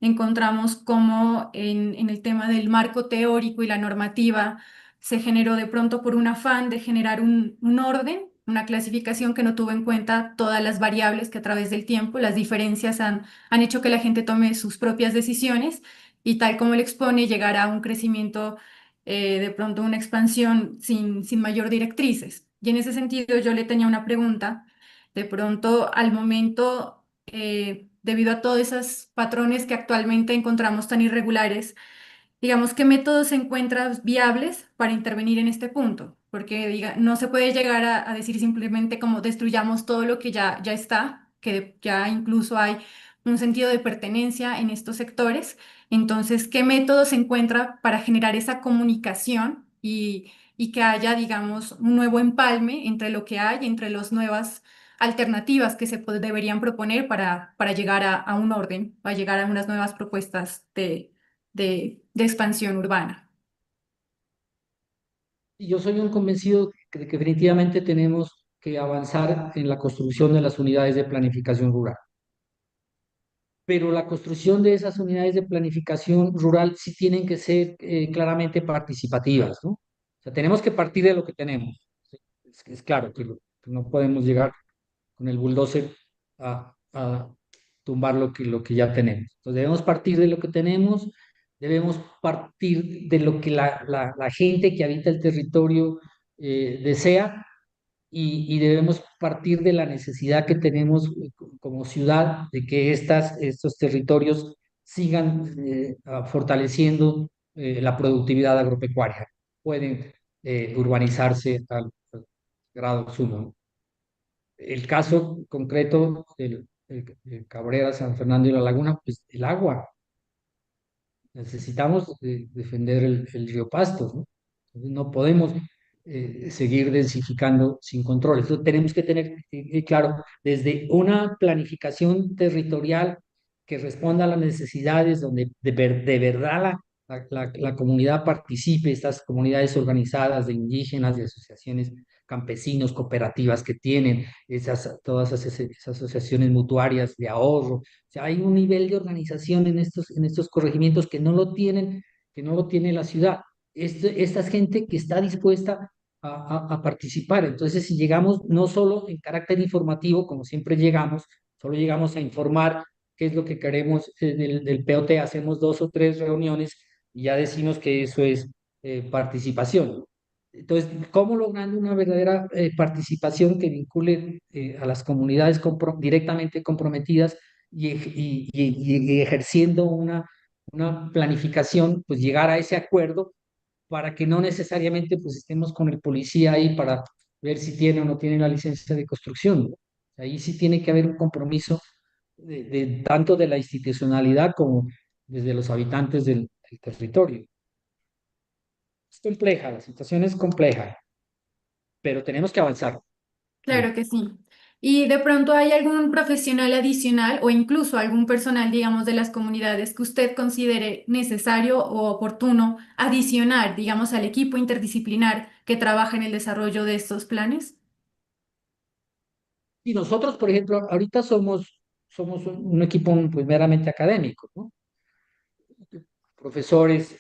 encontramos cómo en el tema del marco teórico y la normativa se generó de pronto por un afán de generar un orden, una clasificación que no tuvo en cuenta todas las variables que a través del tiempo, las diferencias han hecho que la gente tome sus propias decisiones, y tal como lo expone, llegar a un crecimiento, de pronto una expansión sin mayor directrices. Y en ese sentido yo le tenía una pregunta. De pronto, al momento, debido a todos esos patrones que actualmente encontramos tan irregulares, digamos, ¿qué métodos encuentras viables para intervenir en este punto? Porque no se puede llegar a decir simplemente como destruyamos todo lo que ya está, que ya incluso hay un sentido de pertenencia en estos sectores. Entonces, ¿qué métodos se encuentra para generar esa comunicación y que haya, digamos, un nuevo empalme entre lo que hay, entre las nuevas alternativas que deberían proponer para llegar a un orden, para llegar a unas nuevas propuestas de expansión urbana? Y yo soy un convencido de que definitivamente tenemos que avanzar en la construcción de las unidades de planificación rural. pero la construcción de esas unidades de planificación rural sí tienen que ser claramente participativas, ¿no? O sea, tenemos que partir de lo que tenemos. ¿Sí? Es claro que no podemos llegar con el bulldozer a tumbar lo que ya tenemos. Entonces debemos partir de lo que tenemos, debemos partir de lo que la gente que habita el territorio desea y debemos partir de la necesidad que tenemos como ciudad de que estos territorios sigan fortaleciendo la productividad agropecuaria. Pueden urbanizarse al grado sumo. El caso concreto del Cabrera, San Fernando y La Laguna, pues el agua. Necesitamos defender el río Pastos, ¿no? Entonces, no podemos seguir densificando sin control. Eso tenemos que tener claro desde una planificación territorial que responda a las necesidades, donde de verdad la comunidad participe, estas comunidades organizadas de indígenas, de asociaciones campesinos, cooperativas que tienen todas esas asociaciones mutuarias de ahorro. O sea, hay un nivel de organización en estos corregimientos que no lo tiene la ciudad. Esta gente que está dispuesta a participar. Entonces, si llegamos no solo en carácter informativo, como siempre llegamos, solo llegamos a informar qué es lo que queremos del POT, hacemos 2 o 3 reuniones y ya decimos que eso es participación. Entonces, ¿cómo logrando una verdadera participación que vincule a las comunidades directamente comprometidas y ejerciendo una planificación, pues llegar a ese acuerdo para que no necesariamente pues estemos con el policía ahí para ver si tiene o no tiene la licencia de construcción, ¿no? Ahí sí tiene que haber un compromiso tanto de la institucionalidad como desde los habitantes del territorio. Es compleja, la situación es compleja, pero tenemos que avanzar. Claro que sí. ¿Y de pronto hay algún profesional adicional o incluso algún personal, digamos, de las comunidades que usted considere necesario o oportuno adicionar, digamos, al equipo interdisciplinar que trabaja en el desarrollo de estos planes? Y nosotros, por ejemplo, ahorita somos un equipo pues, meramente académico, ¿no? Profesores,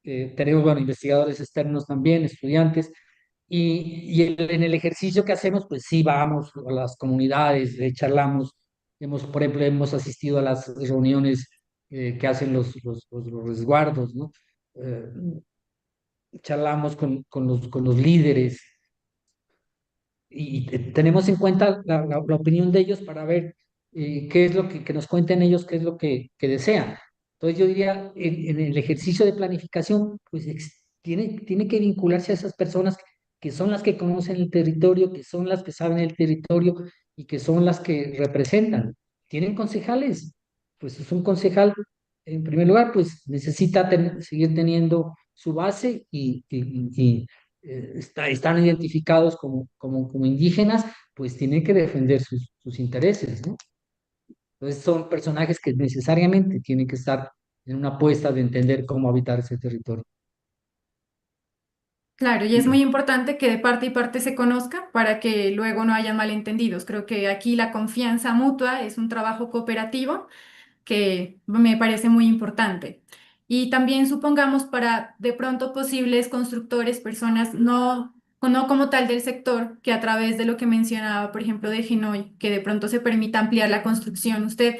tenemos, bueno, investigadores externos también, estudiantes, en el ejercicio que hacemos, pues sí vamos a las comunidades, charlamos, por ejemplo, hemos asistido a las reuniones que hacen los resguardos, ¿no? Eh, Charlamos con los líderes y tenemos en cuenta la opinión de ellos para ver qué es lo que nos cuenten ellos, qué es lo que desean. Entonces yo diría, en el ejercicio de planificación, pues tiene que vincularse a esas personas que son las que conocen el territorio, que son las que saben el territorio y que son las que representan. ¿Tienen concejales? Pues es un concejal, en primer lugar, pues necesita seguir teniendo su base están identificados como indígenas, pues tienen que defender sus intereses, ¿no? Entonces son personajes que necesariamente tienen que estar en una apuesta de entender cómo habitar ese territorio. Claro, y es muy importante que de parte y parte se conozca para que luego no haya malentendidos. Creo que aquí la confianza mutua es un trabajo cooperativo que me parece muy importante. Y también supongamos para de pronto posibles constructores, personas no como tal del sector, que a través de lo que mencionaba, por ejemplo, de Genoy, que de pronto se permita ampliar la construcción. ¿Usted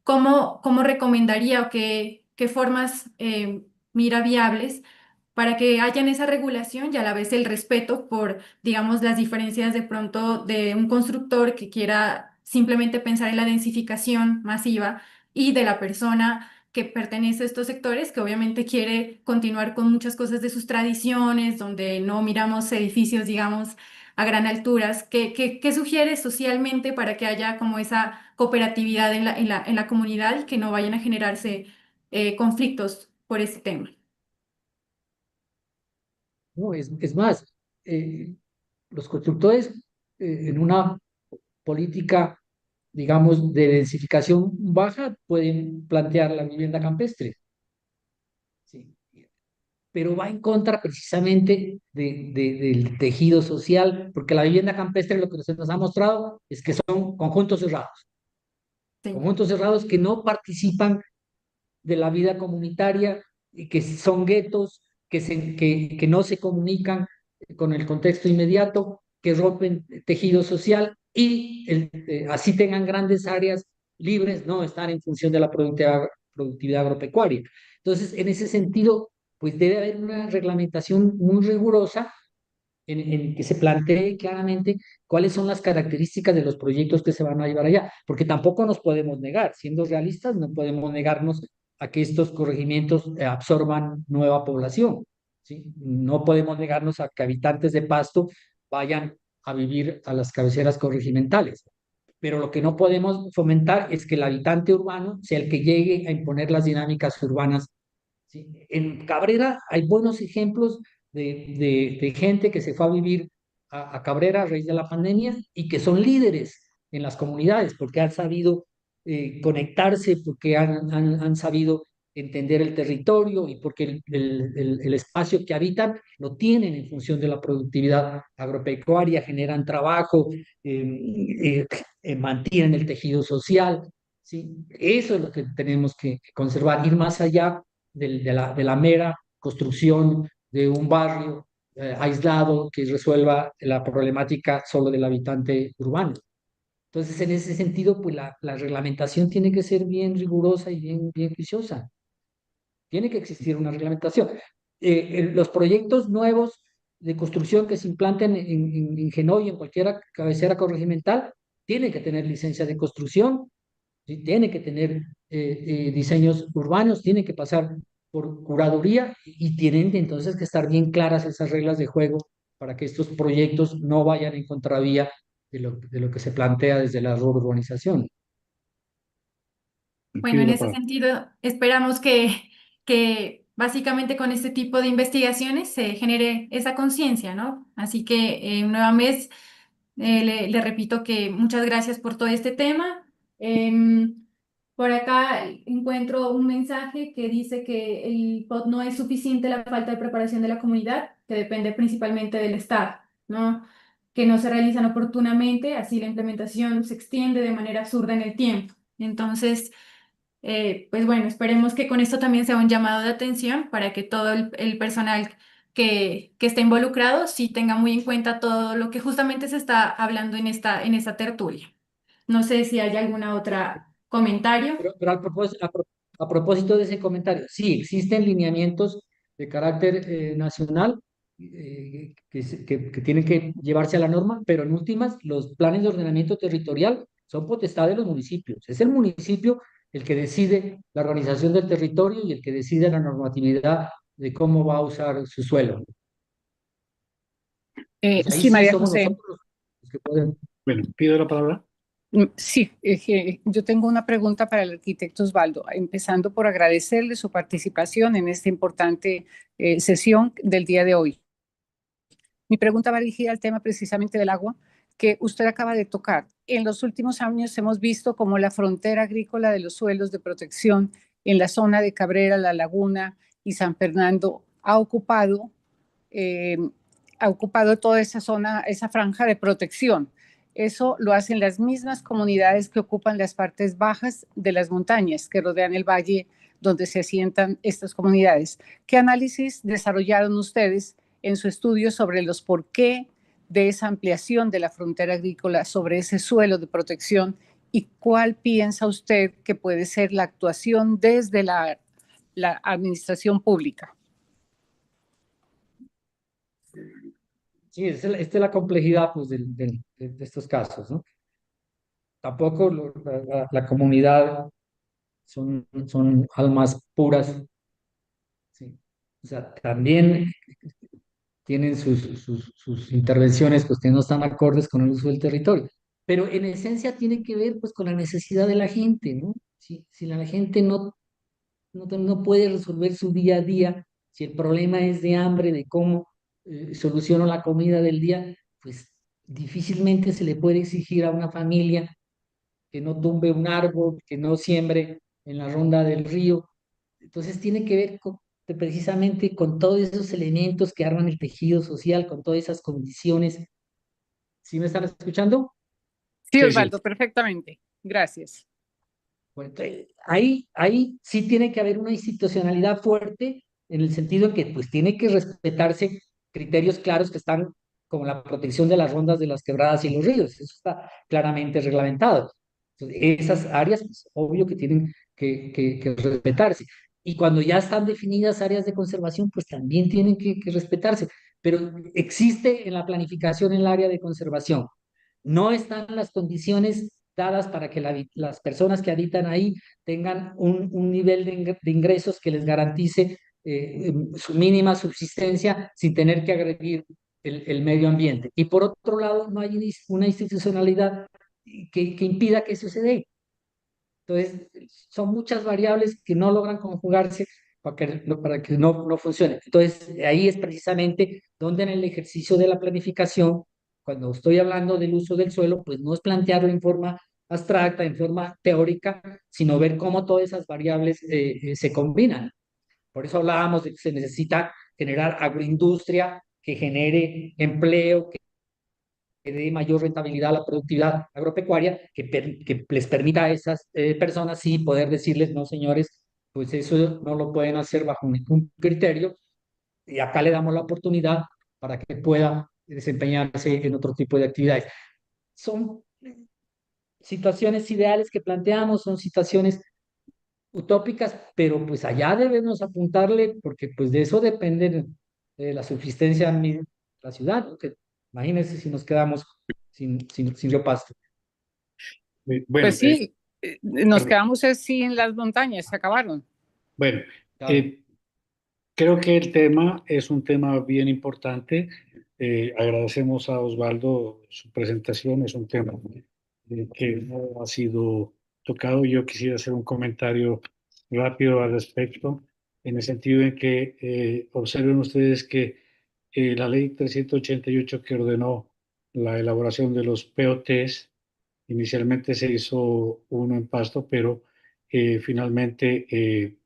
cómo recomendaría o qué formas mira viables para que hayan esa regulación y a la vez el respeto por, digamos, las diferencias de pronto de un constructor que quiera simplemente pensar en la densificación masiva y de la persona que pertenece a estos sectores, que obviamente quiere continuar con muchas cosas de sus tradiciones, donde no miramos edificios, digamos, a gran alturas? ¿Qué sugiere socialmente para que haya como esa cooperatividad en la comunidad y que no vayan a generarse conflictos por este tema? ¿No? Es más, eh, los constructores en una política, digamos, de densificación baja pueden plantear la vivienda campestre, ¿sí? Pero va en contra precisamente del tejido social, porque la vivienda campestre lo que se nos ha mostrado es que son conjuntos cerrados. Sí. conjuntos cerrados que no participan de la vida comunitaria y que son guetos, que no se comunican con el contexto inmediato, que rompen tejido social y así tengan grandes áreas libres, no están en función de la productividad agropecuaria. Entonces, en ese sentido, pues debe haber una reglamentación muy rigurosa en que se plantee claramente cuáles son las características de los proyectos que se van a llevar allá, porque tampoco nos podemos negar, siendo realistas, no podemos negarnos a que estos corregimientos absorban nueva población, ¿sí? No podemos negarnos a que habitantes de Pasto vayan a vivir a las cabeceras corregimentales, pero lo que no podemos fomentar es que el habitante urbano sea el que llegue a imponer las dinámicas urbanas. ¿Sí? En Cabrera hay buenos ejemplos de gente que se fue a vivir a Cabrera a raíz de la pandemia y que son líderes en las comunidades porque han sabido conectarse, porque han sabido entender el territorio y porque el espacio que habitan lo tienen en función de la productividad agropecuaria, generan trabajo, mantienen el tejido social. ¿Sí? Eso es lo que tenemos que conservar, ir más allá de la mera construcción de un barrio aislado que resuelva la problemática solo del habitante urbano. Entonces, en ese sentido, pues la reglamentación tiene que ser bien rigurosa y bien juiciosa. Tiene que existir una reglamentación. Los proyectos nuevos de construcción que se implanten en Genoa y en cualquier cabecera corregimental tienen que tener licencia de construcción, ¿sí? Tiene que tener diseños urbanos, tiene que pasar por curaduría y tienen entonces que estar bien claras esas reglas de juego para que estos proyectos no vayan en contravía de lo que se plantea desde la urbanización. Bueno, Pido en la ese palabra. sentido, esperamos que básicamente con este tipo de investigaciones se genere esa conciencia, ¿no? Así que nuevamente le repito que muchas gracias por todo este tema. Por acá encuentro un mensaje que dice que el POT no es suficiente la falta de preparación de la comunidad, que depende principalmente del Estado, ¿no? Que no se realizan oportunamente, así la implementación se extiende de manera absurda en el tiempo. Entonces, pues bueno, esperemos que con esto también sea un llamado de atención para que todo el personal que esté involucrado sí tenga muy en cuenta todo lo que justamente se está hablando en esta tertulia. No sé si hay alguna otra comentario. Pero a propósito de ese comentario, sí, existen lineamientos de carácter nacional que tienen que llevarse a la norma, pero en últimas, los planes de ordenamiento territorial son potestad de los municipios. Es el municipio el que decide la organización del territorio y el que decide la normatividad de cómo va a usar su suelo. Pues ahí Sí, sí María somos José. nosotros los que podemos. Bueno, pido la palabra. Sí, yo tengo una pregunta para el arquitecto Osvaldo, empezando por agradecerle su participación en esta importante sesión del día de hoy. Mi pregunta va dirigida al tema precisamente del agua que usted acaba de tocar. En los últimos años hemos visto cómo la frontera agrícola de los suelos de protección en la zona de Cabrera, La Laguna y San Fernando eh, ha ocupado toda esa zona, esa franja de protección. Eso lo hacen las mismas comunidades que ocupan las partes bajas de las montañas que rodean el valle donde se asientan estas comunidades. ¿Qué análisis desarrollaron ustedes en su estudio sobre los por qué de esa ampliación de la frontera agrícola sobre ese suelo de protección y cuál piensa usted que puede ser la actuación desde la administración pública? Sí, esta es la complejidad pues, de estos casos, ¿no? Tampoco la comunidad son almas puras, ¿sí? O sea, también tienen sus intervenciones pues, que no están acordes con el uso del territorio, pero en esencia tiene que ver pues, con la necesidad de la gente, ¿no? Si la gente no puede resolver su día a día, si el problema es de hambre, de cómo soluciono la comida del día, pues difícilmente se le puede exigir a una familia que no tumbe un árbol, que no siembre en la ronda del río. Entonces tiene que ver precisamente con todos esos elementos que arman el tejido social, con todas esas condiciones. ¿Sí me están escuchando? Sí, Sí, sí. Osvaldo, perfectamente. Gracias. Bueno, entonces, ahí sí tiene que haber una institucionalidad fuerte en el sentido en que pues tiene que respetarse criterios claros que están como la protección de las rondas de las quebradas y los ríos. Eso está claramente reglamentado. Entonces, esas áreas, pues, obvio que tienen que respetarse. Y cuando ya están definidas áreas de conservación, pues también tienen que respetarse. Pero existe en la planificación el área de conservación. No están las condiciones dadas para que las personas que habitan ahí tengan un nivel de ingresos que les garantice su mínima subsistencia sin tener que agredir el medio ambiente. Y por otro lado, no hay una institucionalidad que impida que eso se dé. Entonces, son muchas variables que no logran conjugarse para que no funcione. Entonces, ahí es precisamente donde en el ejercicio de la planificación, cuando estoy hablando del uso del suelo, pues no es plantearlo en forma abstracta, en forma teórica, sino ver cómo todas esas variables se combinan. Por eso hablábamos de que se necesita generar agroindustria que genere empleo, que dé mayor rentabilidad a la productividad agropecuaria, que les permita a esas personas sí poder decirles, no señores, pues eso no lo pueden hacer bajo ningún criterio, y acá le damos la oportunidad para que pueda desempeñarse en otro tipo de actividades. Son situaciones ideales que planteamos, son situaciones utópicas, pero pues allá debemos apuntarle porque pues de eso depende la subsistencia de la ciudad, porque imagínense si nos quedamos sin río Pasto. Bueno, Pues sí, nos perdón. quedamos así en las montañas, se acabaron. Bueno, Claro. eh, creo que el tema es un tema bien importante. Agradecemos a Osvaldo su presentación. Es un tema que no ha sido tocado. Yo quisiera hacer un comentario rápido al respecto, en el sentido en que observen ustedes que la ley 388 que ordenó la elaboración de los POTs, inicialmente se hizo uno en Pasto, pero finalmente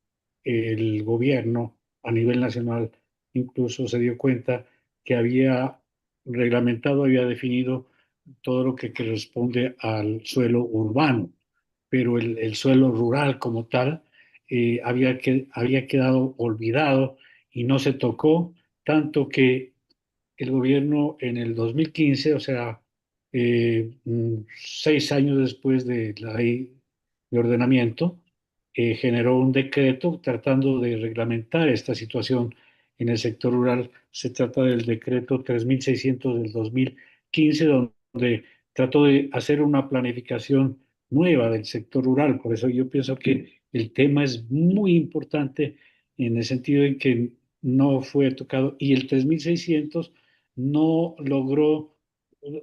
el gobierno a nivel nacional incluso se dio cuenta que había reglamentado, había definido todo lo que corresponde al suelo urbano, pero el suelo rural como tal había quedado olvidado y no se tocó, tanto que el gobierno en el 2015, o sea, 6 años después de la ley de ordenamiento, generó un decreto tratando de reglamentar esta situación en el sector rural. Se trata del decreto 3600 del 2015, donde trató de hacer una planificación nueva del sector rural. Por eso yo pienso que el tema es muy importante en el sentido en que no fue tocado y el 3600 no logró,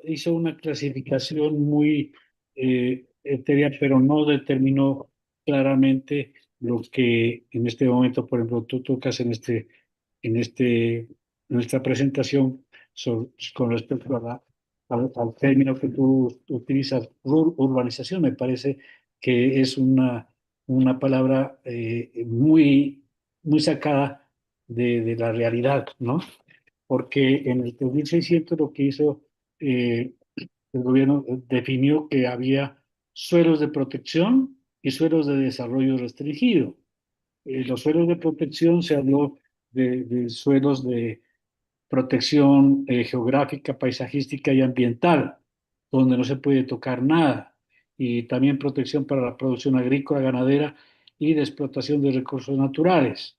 hizo una clasificación muy etérea, pero no determinó claramente lo que en este momento, por ejemplo, tú tocas en nuestra presentación con respecto al término que tú utilizas, urbanización. Me parece que es una palabra muy sacada de la realidad, ¿no? Porque en el 2600 lo que hizo el gobierno definió que había suelos de protección y suelos de desarrollo restringido. Los suelos de protección se habló de suelos de protección geográfica, paisajística y ambiental, donde no se puede tocar nada, y también protección para la producción agrícola, ganadera y de explotación de recursos naturales.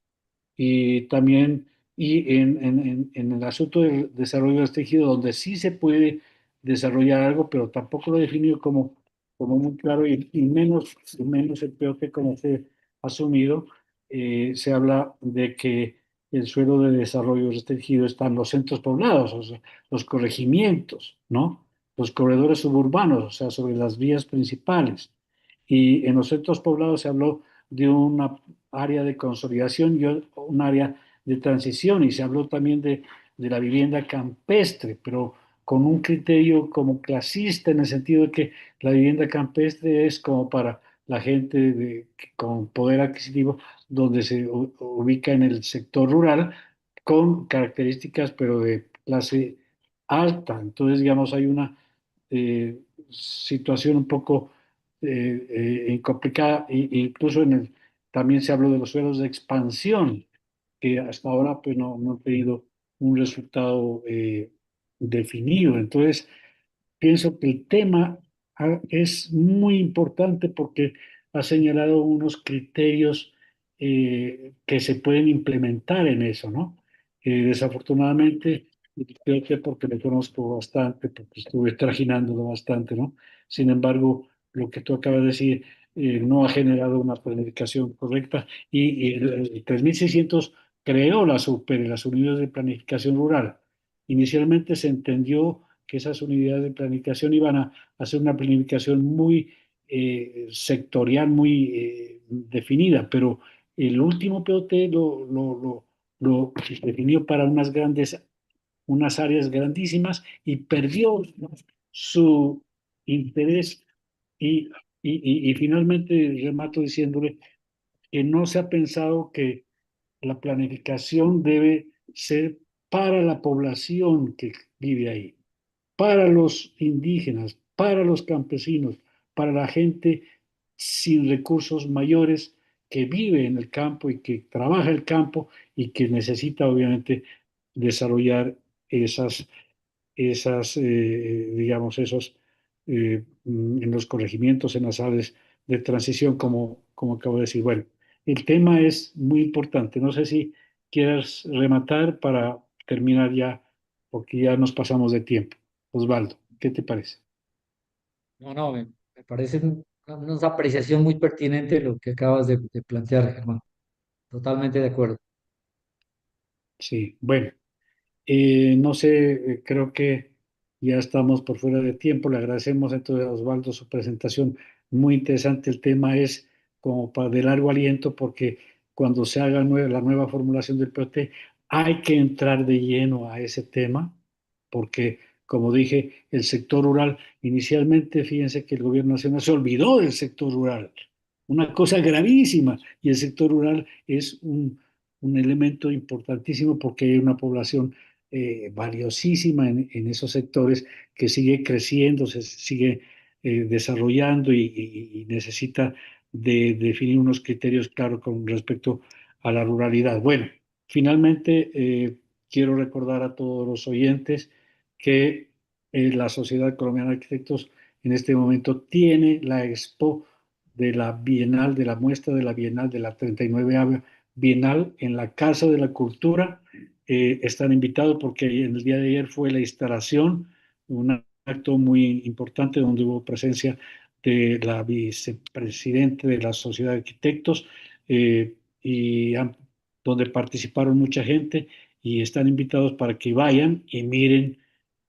Y también en el asunto del desarrollo restringido, donde sí se puede desarrollar algo, pero tampoco lo he definido como muy claro y menos el peor que como se ha asumido, se habla de que el suelo de desarrollo restringido están los centros poblados, o sea, los corregimientos, ¿no? Los corredores suburbanos, o sea, sobre las vías principales. Y en los centros poblados se habló de una área de consolidación y un área de transición, y se habló también de la vivienda campestre, pero con un criterio como clasista, en el sentido de que la vivienda campestre es como para la gente con poder adquisitivo, donde se ubica en el sector rural, con características, pero de clase alta. Entonces, digamos, hay una situación un poco complicada, incluso también se habló de los suelos de expansión, que hasta ahora pues no han tenido un resultado definido. Entonces, pienso que el tema es muy importante porque ha señalado unos criterios que se pueden implementar en eso, ¿no? Desafortunadamente, creo que porque le conozco bastante, porque estuve trajinándolo bastante, ¿no? Sin embargo, lo que tú acabas de decir no ha generado una planificación correcta y el 3600 creó las unidades de planificación rural. Inicialmente se entendió que esas unidades de planificación iban a hacer una planificación muy sectorial, muy definida, pero el último POT lo definió para unas áreas grandísimas y perdió su interés y, y finalmente remato diciéndole que no se ha pensado que la planificación debe ser para la población que vive ahí, para los indígenas, para los campesinos, para la gente sin recursos mayores que vive en el campo y que trabaja el campo y que necesita obviamente desarrollar digamos, en los corregimientos, en las áreas de transición, como acabo de decir. Bueno, el tema es muy importante. No sé si quieras rematar para terminar ya, porque ya nos pasamos de tiempo. Osvaldo, ¿qué te parece? No, me parece una apreciación muy pertinente lo que acabas de plantear, Germán. Totalmente de acuerdo. Sí, bueno. No sé, creo que ya estamos por fuera de tiempo. Le agradecemos entonces a Osvaldo su presentación. Muy interesante. El tema es como para de largo aliento porque cuando se haga la nueva formulación del POT hay que entrar de lleno a ese tema porque, como dije, el sector rural, inicialmente, fíjense que el gobierno nacional se olvidó del sector rural. Una cosa gravísima. Y el sector rural es un elemento importantísimo porque hay una población valiosísima en esos sectores que sigue creciendo, se sigue desarrollando y necesita de definir unos criterios claros con respecto a la ruralidad. Bueno, finalmente quiero recordar a todos los oyentes que la Sociedad Colombiana de Arquitectos en este momento tiene la expo de la Bienal, de la muestra de la Bienal, de la 39ª Bienal en la Casa de la Cultura. Están invitados porque en el día de ayer fue la instalación, un acto muy importante donde hubo presencia de la vicepresidenta de la Sociedad de Arquitectos y donde participaron mucha gente y están invitados para que vayan y miren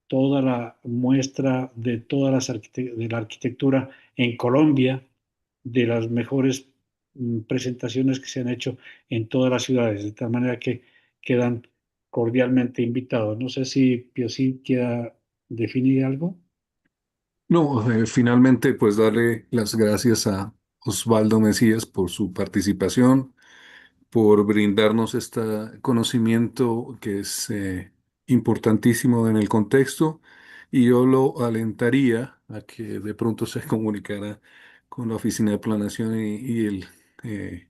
toda la muestra de de la arquitectura en Colombia, de las mejores presentaciones que se han hecho en todas las ciudades, de tal manera que quedan cordialmente invitados. No sé si Piosí quiera definir algo. No, finalmente, pues darle las gracias a Osvaldo Mesías por su participación, por brindarnos este conocimiento que es importantísimo en el contexto, y yo lo alentaría a que de pronto se comunicara con la Oficina de Planeación eh,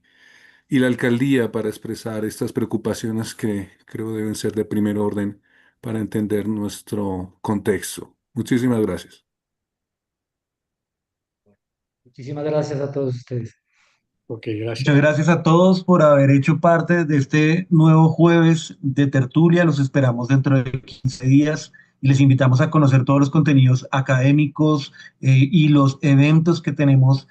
y la alcaldía para expresar estas preocupaciones que creo deben ser de primer orden para entender nuestro contexto. Muchísimas gracias. Muchísimas gracias a todos ustedes. Ok, Muchas gracias. gracias a todos por haber hecho parte de este nuevo jueves de tertulia. Los esperamos dentro de 15 días y les invitamos a conocer todos los contenidos académicos y los eventos que tenemos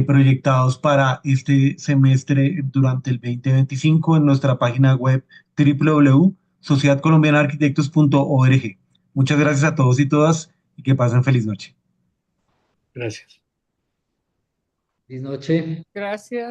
proyectados para este semestre durante el 2025 en nuestra página web www.sociedadcolombianaarquitectos.org. Muchas gracias a todos y todas y que pasen feliz noche. Gracias. Feliz noche. Gracias.